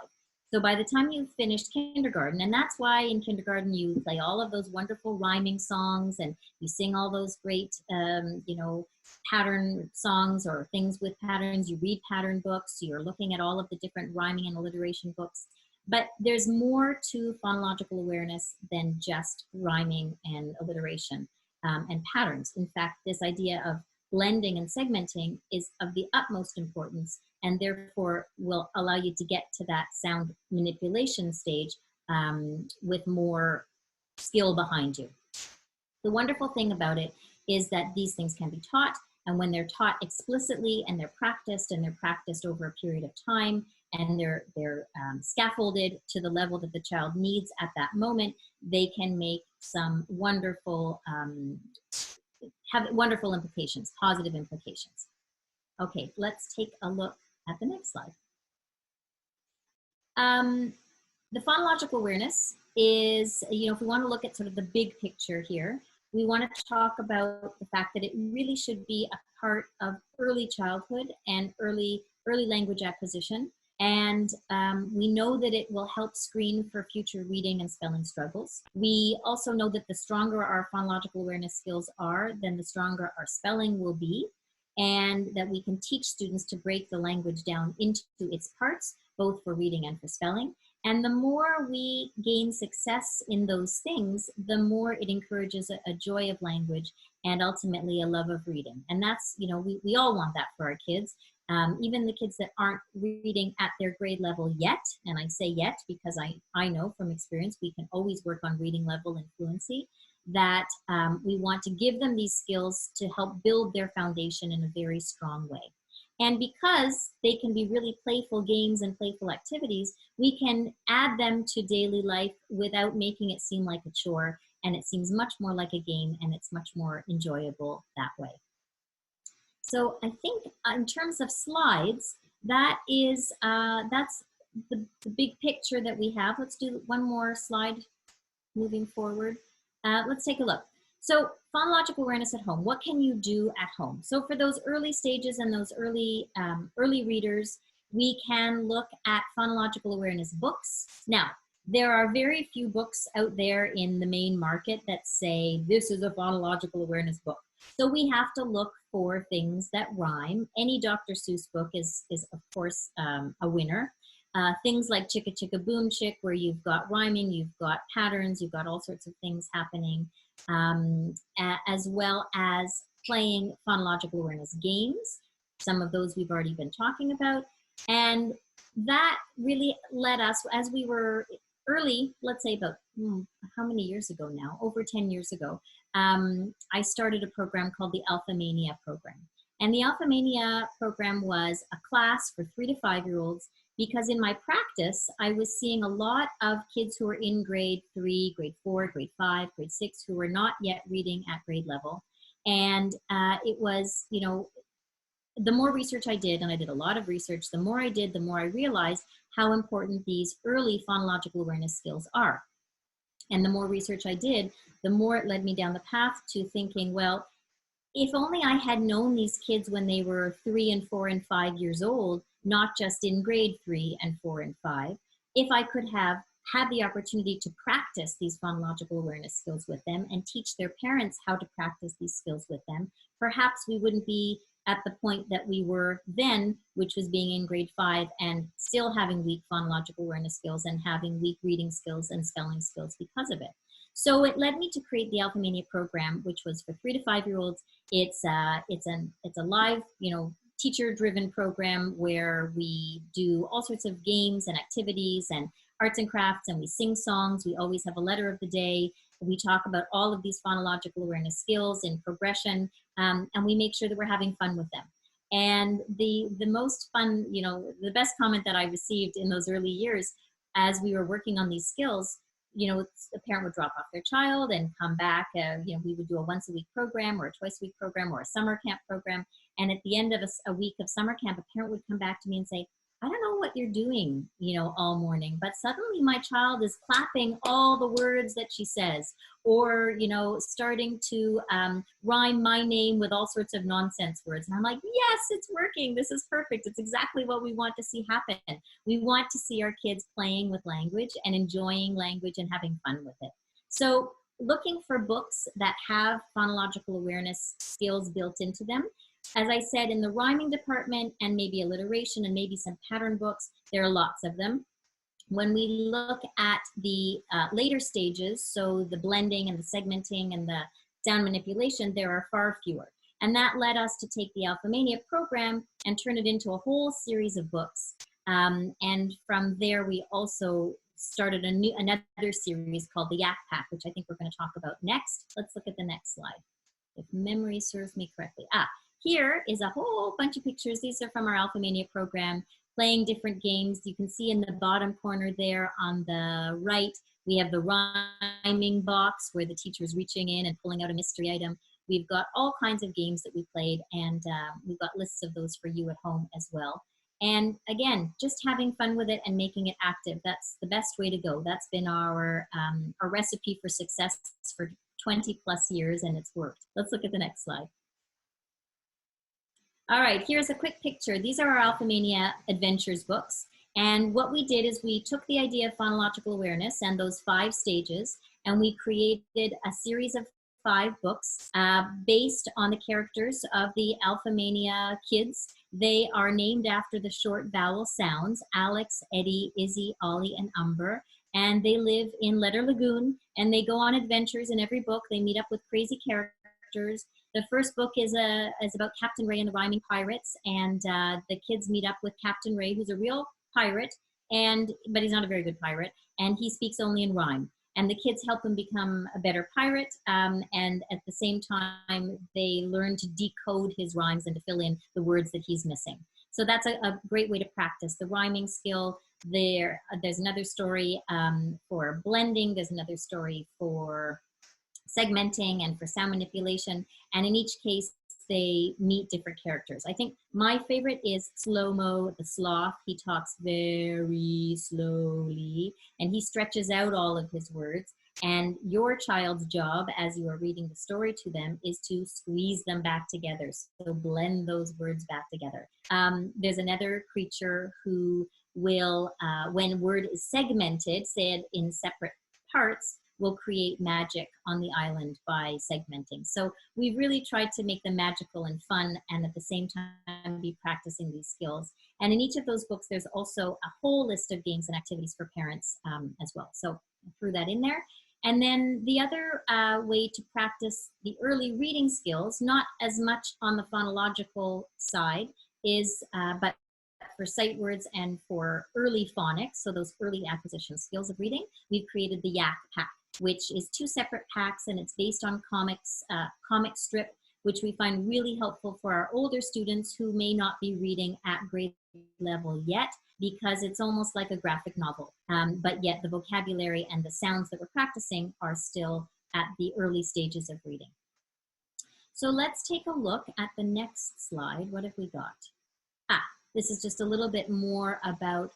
So by the time you've finished kindergarten, and that's why in kindergarten you play all of those wonderful rhyming songs and you sing all those great, pattern songs or things with patterns, you read pattern books, you're looking at all of the different rhyming and alliteration books. But there's more to phonological awareness than just rhyming and alliteration and patterns. In fact, this idea of blending and segmenting is of the utmost importance, and therefore will allow you to get to that sound manipulation stage with more skill behind you. The wonderful thing about it is that these things can be taught, and when they're taught explicitly and they're practiced over a period of time, and they're scaffolded to the level that the child needs at that moment, they can make some wonderful, have wonderful implications, positive implications. Okay, let's take a look at the next slide. The phonological awareness is, if we want to look at sort of the big picture here, we want to talk about the fact that it really should be a part of early childhood and early language acquisition. And we know that it will help screen for future reading and spelling struggles. We also know that the stronger our phonological awareness skills are, then the stronger our spelling will be, and that we can teach students to break the language down into its parts, both for reading and for spelling. And the more we gain success in those things, the more it encourages a joy of language and ultimately a love of reading. And that's, we all want that for our kids. Even the kids that aren't reading at their grade level yet, and I say yet because I know from experience we can always work on reading level and fluency, that we want to give them these skills to help build their foundation in a very strong way. And because they can be really playful games and playful activities, we can add them to daily life without making it seem like a chore, and it seems much more like a game, and it's much more enjoyable that way. So I think in terms of slides, that is, that's the big picture that we have. Let's do one more slide moving forward. Let's take a look. So phonological awareness at home, what can you do at home? So for those early stages and those early readers, we can look at phonological awareness books. Now, there are very few books out there in the main market that say, this is a phonological awareness book. So we have to look for things that rhyme. Any Dr. Seuss book is of course, a winner. Things like Chicka Chicka Boom Chick, where you've got rhyming, you've got patterns, you've got all sorts of things happening, as well as playing phonological awareness games. Some of those we've already been talking about. And that really led us, as we were early, let's say about, how many years ago now? Over 10 years ago, I started a program called the Alphamania program. And the Alphamania program was a class for 3 to 5-year-olds, because in my practice, I was seeing a lot of kids who were in grade 3, grade 4, grade 5, grade 6, who were not yet reading at grade level. And it was, you know, the more research I did, and I did a lot of research, the more I did, the more I realized how important these early phonological awareness skills are. And the more research I did, the more it led me down the path to thinking, well, if only I had known these kids when they were 3 and 4 and 5 years old, not just in grade 3 and 4 and 5, if I could have had the opportunity to practice these phonological awareness skills with them and teach their parents how to practice these skills with them, perhaps we wouldn't be at the point that we were then, which was being in grade 5 and still having weak phonological awareness skills and having weak reading skills and spelling skills because of it. So it led me to create the Alphamania program, which was for 3 to 5-year-olds. It's a live, you know, teacher-driven program where we do all sorts of games and activities and arts and crafts, and we sing songs. We always have a letter of the day. We talk about all of these phonological awareness skills in progression, and we make sure that we're having fun with them. And the most fun, you know, the best comment that I received in those early years as we were working on these skills, you know, a parent would drop off their child and come back. You know, we would do a once-a-week program or a twice-a-week program or a summer camp program. And at the end of a week of summer camp, a parent would come back to me and say, I don't know what you're doing, you know, all morning, but suddenly my child is clapping all the words that she says, or, you know, starting to rhyme my name with all sorts of nonsense words. And I'm like, yes, it's working. This is perfect. It's exactly what we want to see happen. We want to see our kids playing with language and enjoying language and having fun with it. So looking for books that have phonological awareness skills built into them. As I said, in the rhyming department and maybe alliteration and maybe some pattern books, there are lots of them. When we look at the later stages, so the blending and the segmenting and the sound manipulation, there are far fewer. And that led us to take the Alphamania program and turn it into a whole series of books. And from there, we also started another series called the Yak Pack, which I think we're going to talk about next. Let's look at the next slide, if memory serves me correctly. Here is a whole bunch of pictures. These are from our Alphamania program, playing different games. You can see in the bottom corner there on the right, we have the rhyming box where the teacher's reaching in and pulling out a mystery item. We've got all kinds of games that we played, and we've got lists of those for you at home as well. And again, just having fun with it and making it active. That's the best way to go. That's been our recipe for success for 20 plus years, and it's worked. Let's look at the next slide. All right, here's a quick picture. These are our Alphamania Adventures books. And what we did is we took the idea of phonological awareness and those 5 stages, and we created a series of 5 books based on the characters of the Alphamania kids. They are named after the short vowel sounds, Alex, Eddie, Izzy, Ollie, and Umber. And they live in Letter Lagoon, and they go on adventures in every book. They meet up with crazy characters. The first book is about Captain Ray and the Rhyming Pirates, and the kids meet up with Captain Ray, who's a real pirate, but he's not a very good pirate, and he speaks only in rhyme. And the kids help him become a better pirate, and at the same time, they learn to decode his rhymes and to fill in the words that he's missing. So that's a great way to practice the rhyming skill. There's another story for blending. There's another story for segmenting and for sound manipulation, and in each case they meet different characters. I think my favorite is Slow-Mo the sloth. He talks very slowly and he stretches out all of his words, and your child's job as you are reading the story to them is to squeeze them back together, so blend those words back together. There's another creature who will, when word is segmented, said in separate parts, will create magic on the island by segmenting. So we've really tried to make them magical and fun, and at the same time be practicing these skills. And in each of those books, there's also a whole list of games and activities for parents as well. So I threw that in there. And then the other way to practice the early reading skills, not as much on the phonological side, is but for sight words and for early phonics, so those early acquisition skills of reading, we've created the Yak Pack, which is 2 separate packs, and it's based on comics, comic strip, which we find really helpful for our older students who may not be reading at grade level yet, because it's almost like a graphic novel, but yet the vocabulary and the sounds that we're practicing are still at the early stages of reading. So let's take a look at the next slide. What have we got? This is just a little bit more about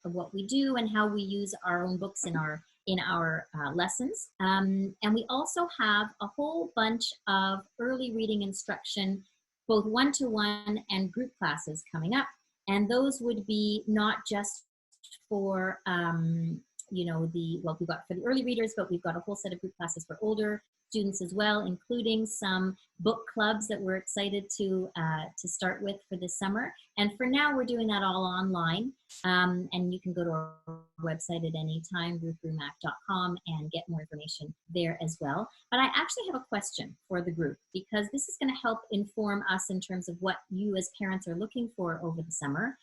what we do and how we use our own books in our lessons. And we also have a whole bunch of early reading instruction, both one-to-one and group classes coming up. And those would be not just for, we've got for the early readers, but we've got a whole set of group classes for older students as well, including some book clubs that we're excited to start with for this summer. And for now, we're doing that all online. And you can go to our website at any time, ruthrumack.com, and get more information there as well. But I actually have a question for the group, because this is going to help inform us in terms of what you as parents are looking for over the summer.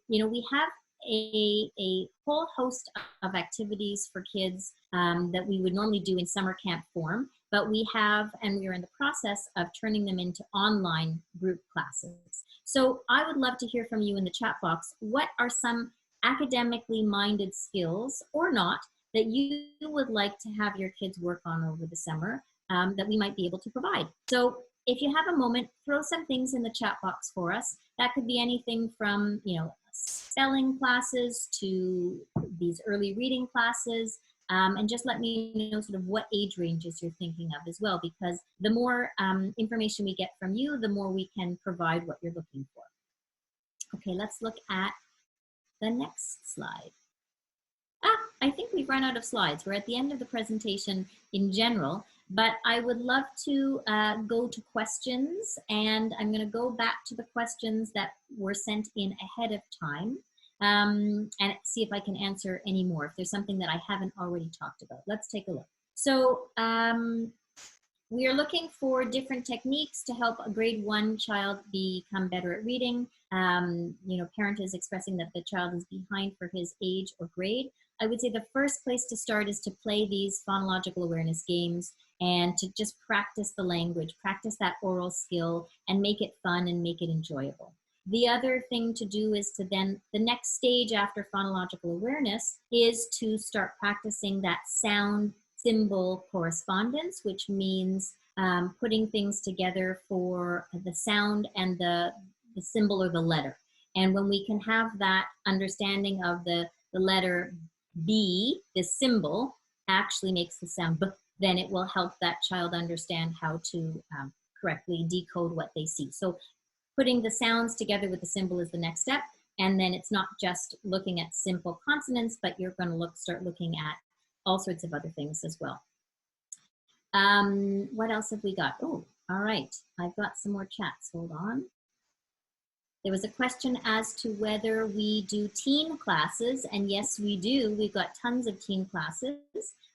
We have a whole host of activities for kids that we would normally do in summer camp form, but we are in the process of turning them into online group classes. So I would love to hear from you in the chat box. What are some academically minded skills, or not, that you would like to have your kids work on over the summer that we might be able to provide? So if you have a moment, throw some things in the chat box for us. That could be anything from, spelling classes to these early reading classes, and just let me know sort of what age ranges you're thinking of as well, because the more information we get from you, the more we can provide what you're looking for. Okay, let's look at the next slide. I think we've run out of slides. We're at the end of the presentation in general, but I would love to go to questions, and I'm going to go back to the questions that were sent in ahead of time and see if I can answer any more, if there's something that I haven't already talked about. Let's take a look. So we are looking for different techniques to help a grade 1 child become better at reading. Parent is expressing that the child is behind for his age or grade. I would say the first place to start is to play these phonological awareness games and to just practice the language, practice that oral skill, and make it fun and make it enjoyable. The other thing to do is to then, the next stage after phonological awareness is to start practicing that sound symbol correspondence, which means putting things together for the sound and the symbol or the letter. And when we can have that understanding of the letter B, the symbol, actually makes the sound B, then it will help that child understand how to correctly decode what they see. So putting the sounds together with the symbol is the next step. And then it's not just looking at simple consonants, but you're going to start looking at all sorts of other things as well. What else have we got? Oh, all right. I've got some more chats. Hold on. There was a question as to whether we do teen classes, and yes, we do. We've got tons of teen classes.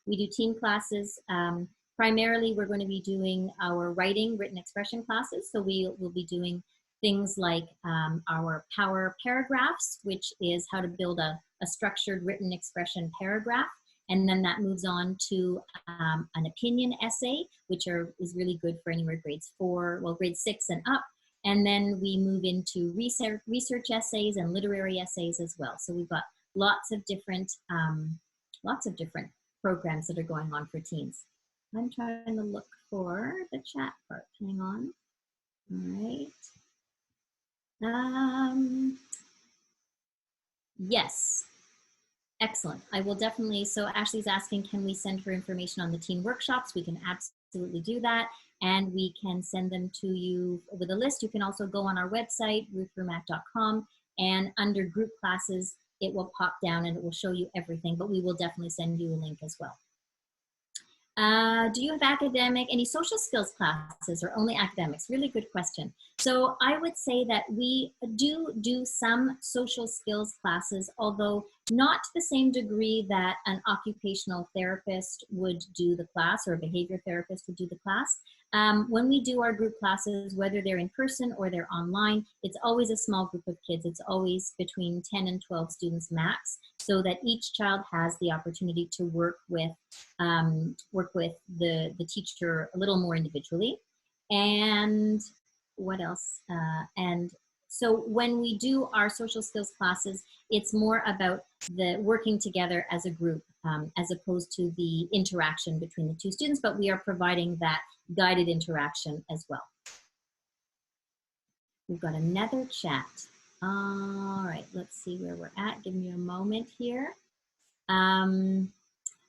We do teen classes. Primarily, we're going to be doing our written expression classes. So we will be doing things like our power paragraphs, which is how to build a structured written expression paragraph. And then that moves on to an opinion essay, which is really good for anywhere grade 6 and up. And then we move into research essays and literary essays as well. So we've got lots of different programs that are going on for teens. I'm trying to look for the chat part. Hang on. All right. Yes. Excellent. I will definitely. So Ashley's asking, can we send her information on the teen workshops? We can absolutely do that. And we can send them to you with a list. You can also go on our website, ruthrumack.com, and under group classes, it will pop down and it will show you everything, but we will definitely send you a link as well. Do you have any social skills classes or only academics? Really good question. So I would say that we do some social skills classes, although not to the same degree that an occupational therapist would do the class or a behavior therapist would do the class. When we do our group classes, whether they're in person or they're online, it's always a small group of kids. It's always between 10 and 12 students max, so that each child has the opportunity to work with the teacher a little more individually. And what else? And so when we do our social skills classes, it's more about the working together as a group, as opposed to the interaction between the two students, but we are providing that guided interaction as well. We've got another chat. All right, let's see where we're at. Give me a moment here.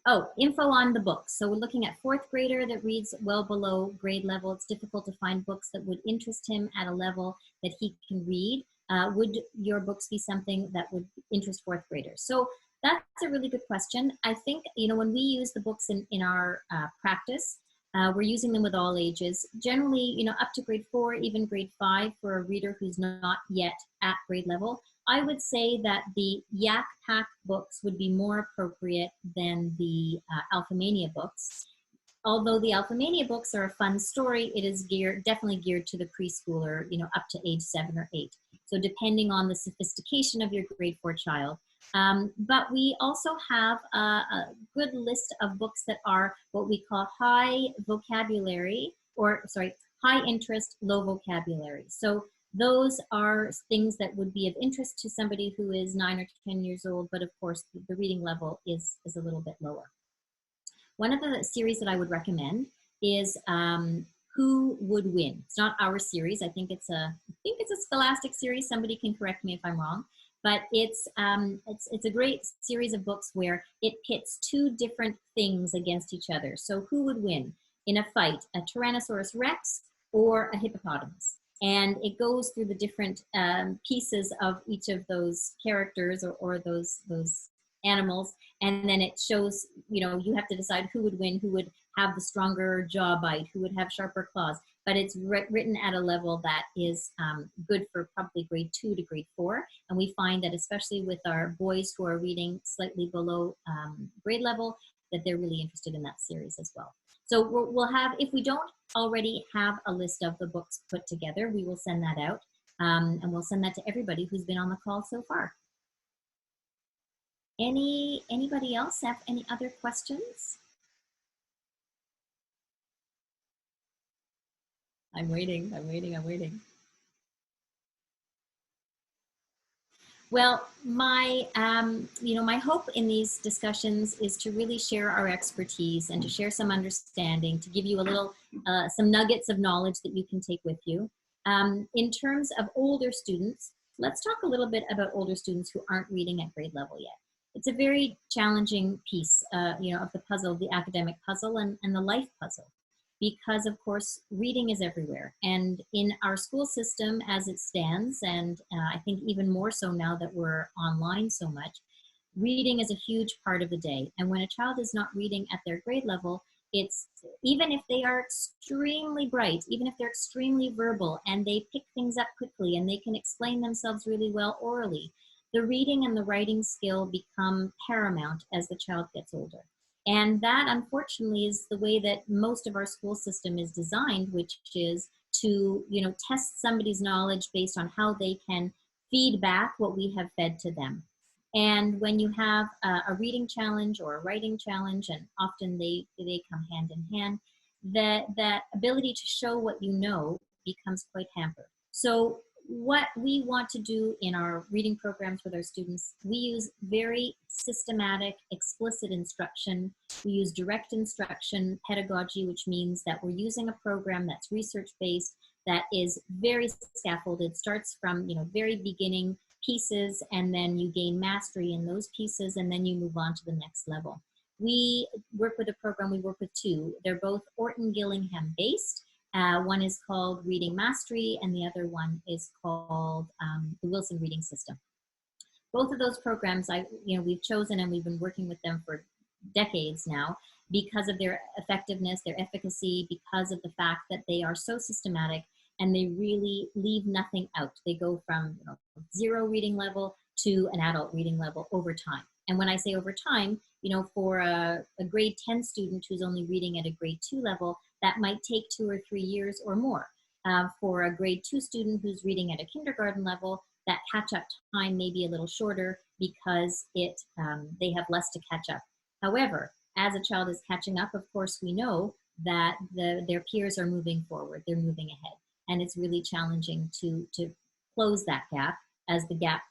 Oh, info on the books. So we're looking at fourth grader that reads well below grade level. It's difficult to find books that would interest him at a level that he can read. Would your books be something that would interest fourth graders? So that's a really good question. I think, when we use the books in our practice, we're using them with all ages. Generally, up to grade 4, even grade 5 for a reader who's not yet at grade level. I would say that the Yak Pack books would be more appropriate than the Alphamania books. Although the Alphamania books are a fun story, it is definitely geared to the preschooler, up to age 7 or 8. So depending on the sophistication of your grade 4 child. But we also have a good list of books that are what we call high interest, low vocabulary. So those are things that would be of interest to somebody who is 9 or 10 years old, but of course the reading level is a little bit lower. One of the series that I would recommend is Who Would Win? It's not our series. I think it's a Scholastic series. Somebody can correct me if I'm wrong. But it's a great series of books where it pits two different things against each other. So who would win in a fight, a Tyrannosaurus Rex or a hippopotamus? And it goes through the different pieces of each of those characters or those animals, and then it shows, you have to decide who would win, who would have the stronger jaw bite, who would have sharper claws. But it's written at a level that is good for probably grade 2 to grade 4. And we find that especially with our boys who are reading slightly below grade level, that they're really interested in that series as well. So we'll have, if we don't already have a list of the books put together, we will send that out. And we'll send that to everybody who's been on the call so far. Anybody else have any other questions? I'm waiting. Well, my hope in these discussions is to really share our expertise and to share some understanding, to give you a little, some nuggets of knowledge that you can take with you. In terms of older students, let's talk a little bit about older students who aren't reading at grade level yet. It's a very challenging piece, of the puzzle, the academic puzzle and the life puzzle. Because of course, reading is everywhere. And in our school system as it stands, and I think even more so now that we're online so much, reading is a huge part of the day. And when a child is not reading at their grade level, it's, even if they are extremely bright, even if they're extremely verbal and they pick things up quickly and they can explain themselves really well orally, the reading and the writing skill become paramount as the child gets older. And that, unfortunately, is the way that most of our school system is designed, which is to, test somebody's knowledge based on how they can feed back what we have fed to them. And when you have a reading challenge or a writing challenge, and often they come hand in hand, that ability to show what you know becomes quite hampered. So what we want to do in our reading programs with our students, we use very systematic, explicit instruction. We use direct instruction pedagogy, which means that we're using a program that's research-based, that is very scaffolded, starts from, very beginning pieces, and then you gain mastery in those pieces, and then you move on to the next level. We work with a program, we work with two. They're both Orton Gillingham based. One is called Reading Mastery, and the other one is called the Wilson Reading System. Both of those programs we've chosen, and we've been working with them for decades now, because of their effectiveness, their efficacy, because of the fact that they are so systematic and they really leave nothing out. They go from, you know, 0 reading level to an adult reading level over time. And when I say over time, you know, for a grade 10 student who's only reading at a grade 2 level, that might take 2 or 3 years or more. For a grade 2 student who's reading at a kindergarten level, that catch-up time may be a little shorter because they have less to catch up. However, as a child is catching up, of course, we know that their peers are moving forward, they're moving ahead. And it's really challenging to close that gap as the gap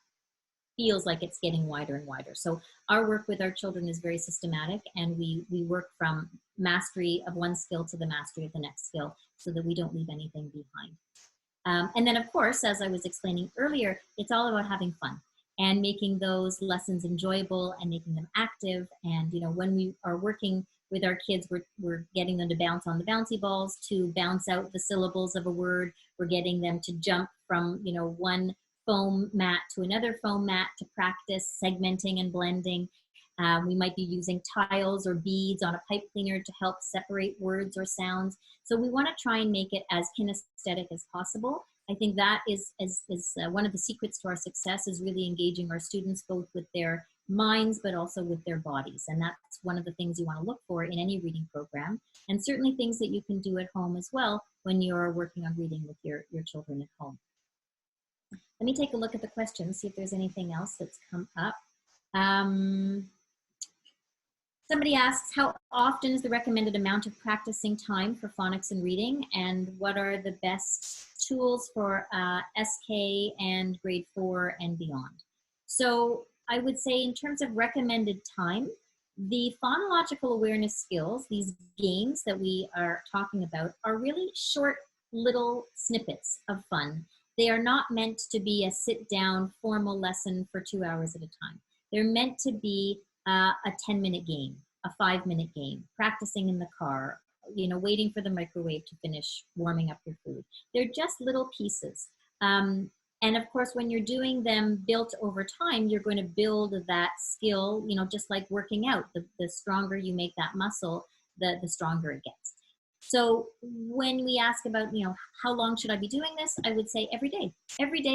feels like it's getting wider and wider. So our work with our children is very systematic, and we work from mastery of one skill to the mastery of the next skill so that we don't leave anything behind. And then, of course, as I was explaining earlier, it's all about having fun and making those lessons enjoyable and making them active. And, you know, when we are working with our kids, we're getting them to bounce on the bouncy balls, to bounce out the syllables of a word. We're getting them to jump from, you know, one foam mat to another foam mat to practice segmenting and blending. We might be using tiles or beads on a pipe cleaner to help separate words or sounds. So we want to try and make it as kinesthetic as possible. I think that is one of the secrets to our success, is really engaging our students both with their minds but also with their bodies. And that's one of the things you want to look for in any reading program, and certainly things that you can do at home as well when you're working on reading with your children at home. Let me take a look at the questions, see if there's anything else that's come up. Somebody asks, how often is the recommended amount of practicing time for phonics and reading, and what are the best tools for SK and grade 4 and beyond? So I would say, in terms of recommended time, the phonological awareness skills, these games that we are talking about, are really short little snippets of fun. They are not meant to be a sit-down formal lesson for 2 hours at a time. They're meant to be a 10-minute game, a 5-minute game, practicing in the car, you know, waiting for the microwave to finish warming up your food. They're just little pieces. And of course, when you're doing them built over time, you're going to build that skill, you know, just like working out. The stronger you make that muscle, the stronger it gets. So when we ask about, you know, how long should I be doing this? I would say every day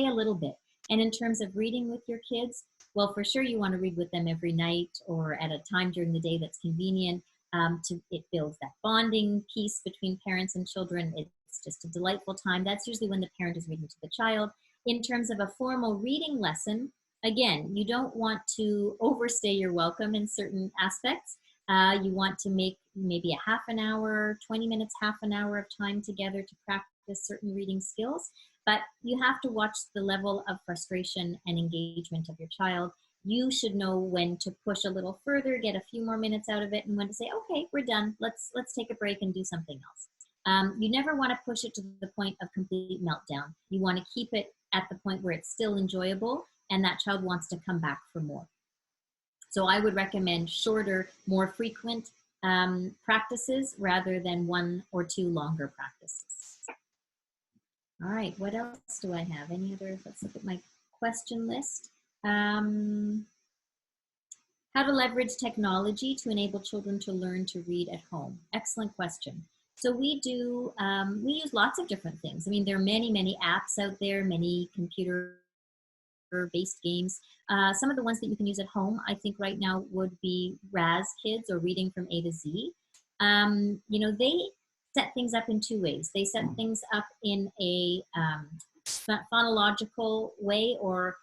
a little bit. And in terms of reading with your kids, well, for sure you want to read with them every night or at a time during the day that's convenient. It builds that bonding piece between parents and children. It's just a delightful time. That's usually when the parent is reading to the child. In terms of a formal reading lesson, again, you don't want to overstay your welcome in certain aspects. You want to make maybe a half an hour, 20 minutes, half an hour of time together to practice certain reading skills. But you have to watch the level of frustration and engagement of your child. You should know when to push a little further, get a few more minutes out of it, and when to say, okay, we're done. Let's take a break and do something else. You never want to push it to the point of complete meltdown. You want to keep it at the point where it's still enjoyable and that child wants to come back for more. So I would recommend shorter, more frequent practices rather than 1 or 2 longer practices. All right, what else do I have? Any other, let's look at my question list. How to leverage technology to enable children to learn to read at home? Excellent question. So we use lots of different things. I mean, there are many, many apps out there, many computer-based games. Some of the ones that you can use at home, I think right now would be Raz Kids or Reading from A to Z. You know, they set things up in 2 ways. They set things up in a phonological way, or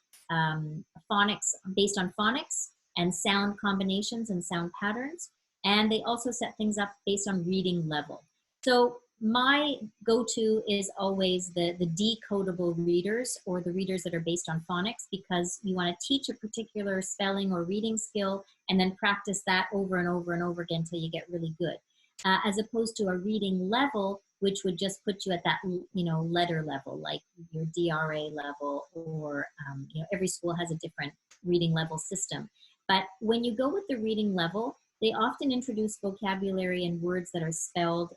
phonics, based on phonics and sound combinations and sound patterns. And they also set things up based on reading level. So my go-to is always the decodable readers, or the readers that are based on phonics, because you want to teach a particular spelling or reading skill and then practice that over and over and over again until you get really good. As opposed to a reading level, which would just put you at that, you know, letter level, like your DRA level, or you know, every school has a different reading level system. But when you go with the reading level, they often introduce vocabulary and words that are spelled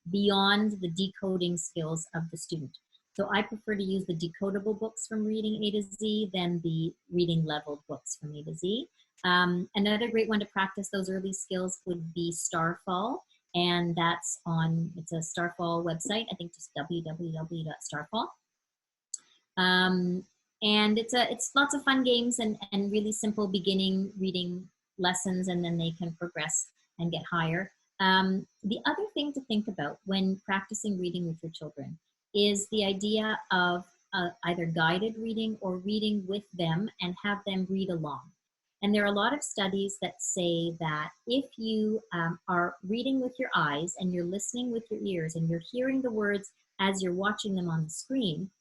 beyond the decoding skills of the student. So I prefer to use the decodable books from Reading A to Z than the reading level books from A to Z. Another great one to practice those early skills would be Starfall. And that's on, it's a Starfall website, I think just www.starfall. And it's lots of fun games and really simple beginning reading lessons, and then they can progress and get higher. The other thing to think about when practicing reading with your children is the idea of either guided reading or reading with them and have them read along. And there are a lot of studies that say that if you are reading with your eyes and you're listening with your ears and you're hearing the words as you're watching them on the screen,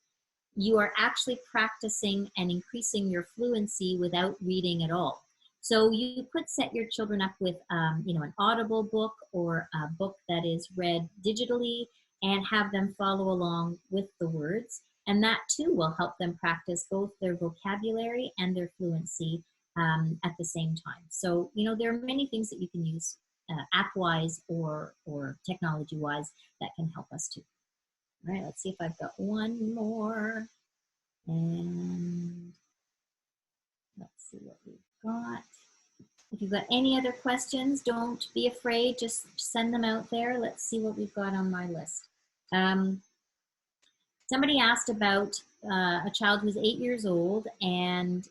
you are actually practicing and increasing your fluency without reading at all. So you could set your children up with an audible book or a book that is read digitally and have them follow along with the words. And that too will help them practice both their vocabulary and their fluency at the same time. So, there are many things that you can use app-wise or technology-wise that can help us too. All right, let's see if I've got one more. And let's see what we've got. If you've got any other questions, don't be afraid. Just send them out there. Let's see what we've got on my list. Somebody asked about a child who's 8 years old and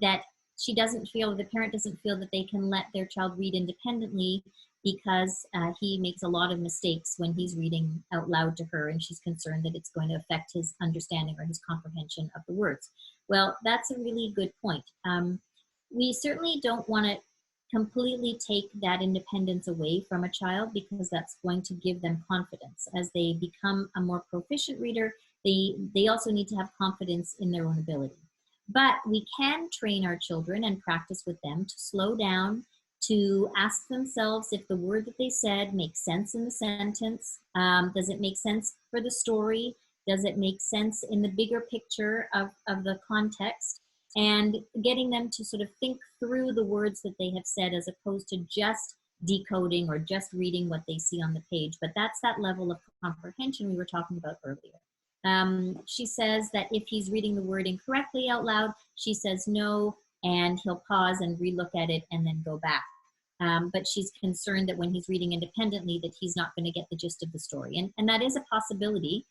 that the parent doesn't feel that they can let their child read independently because he makes a lot of mistakes when he's reading out loud to her, and she's concerned that it's going to affect his understanding or his comprehension of the words. Well, that's a really good point. We certainly don't want to completely take that independence away from a child, because that's going to give them confidence. As they become a more proficient reader, they also need to have confidence in their own ability. But we can train our children and practice with them to slow down, to ask themselves if the word that they said makes sense in the sentence. Does it make sense for the story? Does it make sense in the bigger picture of the context? And getting them to sort of think through the words that they have said, as opposed to just decoding or just reading what they see on the page. But that's that level of comprehension we were talking about earlier. She says that if he's reading the word incorrectly out loud, she says no, and he'll pause and relook at it and then go back. But she's concerned that when he's reading independently that he's not going to get the gist of the story. And that is a possibility,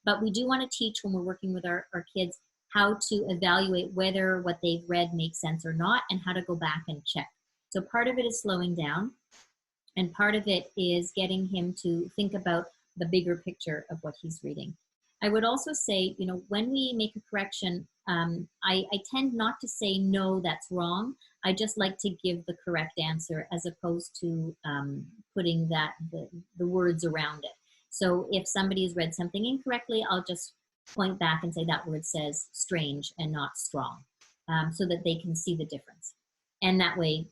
but we do want to teach, when we're working with our kids, how to evaluate whether what they've read makes sense or not, and how to go back and check. So part of it is slowing down, and part of it is getting him to think about the bigger picture of what he's reading. I would also say, when we make a correction, I tend not to say, no, that's wrong. I just like to give the correct answer, as opposed to putting the words around it. So if somebody has read something incorrectly, I'll just point back and say that word says strange and not strong, so that they can see the difference. And that way,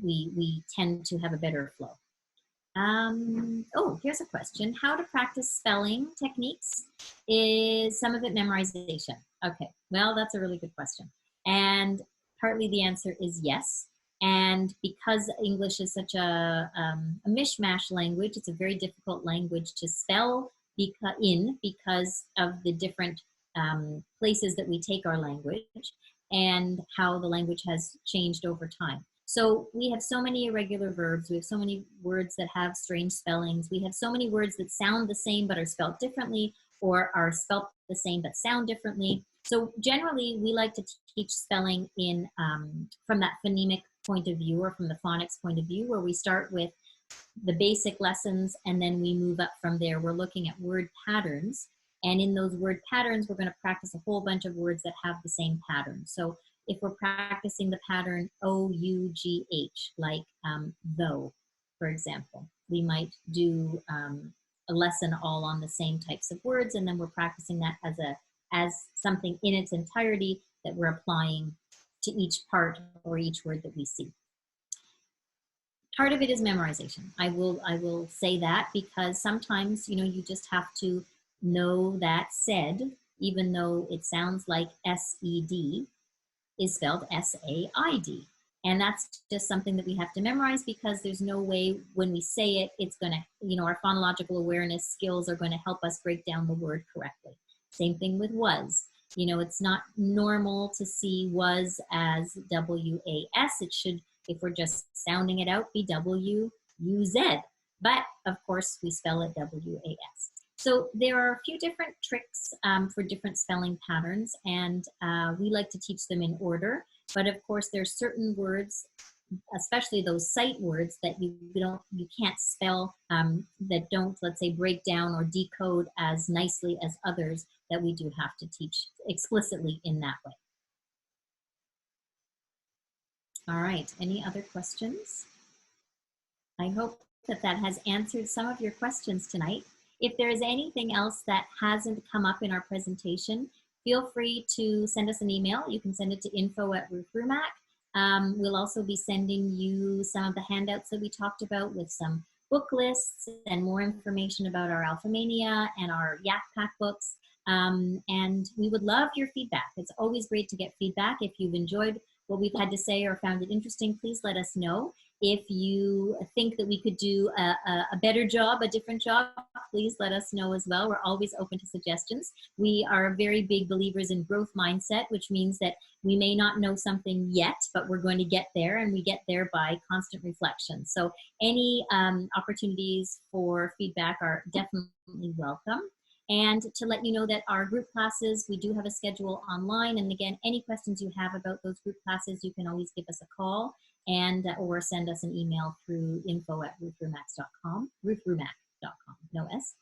we tend to have a better flow. Oh, here's a question. How to practice spelling techniques? Is some of it memorization? Okay, well, that's a really good question. And partly the answer is yes. And because English is such a mishmash language, it's a very difficult language to spell because of the different places that we take our language and how the language has changed over time. So we have so many irregular verbs. We have so many words that have strange spellings. We have so many words that sound the same but are spelled differently, or are spelled the same but sound differently. So generally, we like to teach spelling in from that phonemic point of view, or from the phonics point of view, where we start with the basic lessons and then we move up from there. We're looking at word patterns, and in those word patterns, we're going to practice a whole bunch of words that have the same pattern. So if we're practicing the pattern O-U-G-H, like though, for example, we might do a lesson all on the same types of words, and then we're practicing that as something in its entirety that we're applying to each part or each word that we see. Part of it is memorization. I will say that, because sometimes, you just have to know that said, even though it sounds like S-E-D, is spelled S-A-I-D. And that's just something that we have to memorize, because there's no way when we say it, it's going to, our phonological awareness skills are going to help us break down the word correctly. Same thing with was. You know, it's not normal to see was as W-A-S. It should, if we're just sounding it out, be W-U-Z. But of course, we spell it W-A-S. So there are a few different tricks for different spelling patterns, and we like to teach them in order. But of course, there's certain words, especially those sight words, that you can't spell, that don't, let's say, break down or decode as nicely as others, that we do have to teach explicitly in that way. All right, any other questions? I hope that that has answered some of your questions tonight. If there is anything else that hasn't come up in our presentation, feel free to send us an email. You can send it to info@RuthRumac. We'll also be sending you some of the handouts that we talked about, with some book lists and more information about our Alphamania and our Yak Pack books. And we would love your feedback. It's always great to get feedback. If you've enjoyed what we've had to say or found it interesting, please let us know. If you think that we could do a better job, a different job, please let us know as well. We're always open to suggestions. We are very big believers in growth mindset, which means that we may not know something yet, but we're going to get there, and we get there by constant reflection. So any opportunities for feedback are definitely welcome. And to let you know that our group classes, we do have a schedule online. And again, any questions you have about those group classes, you can always give us a call, and or send us an email through info@ruthrumac.com, ruthrumac.com, no S.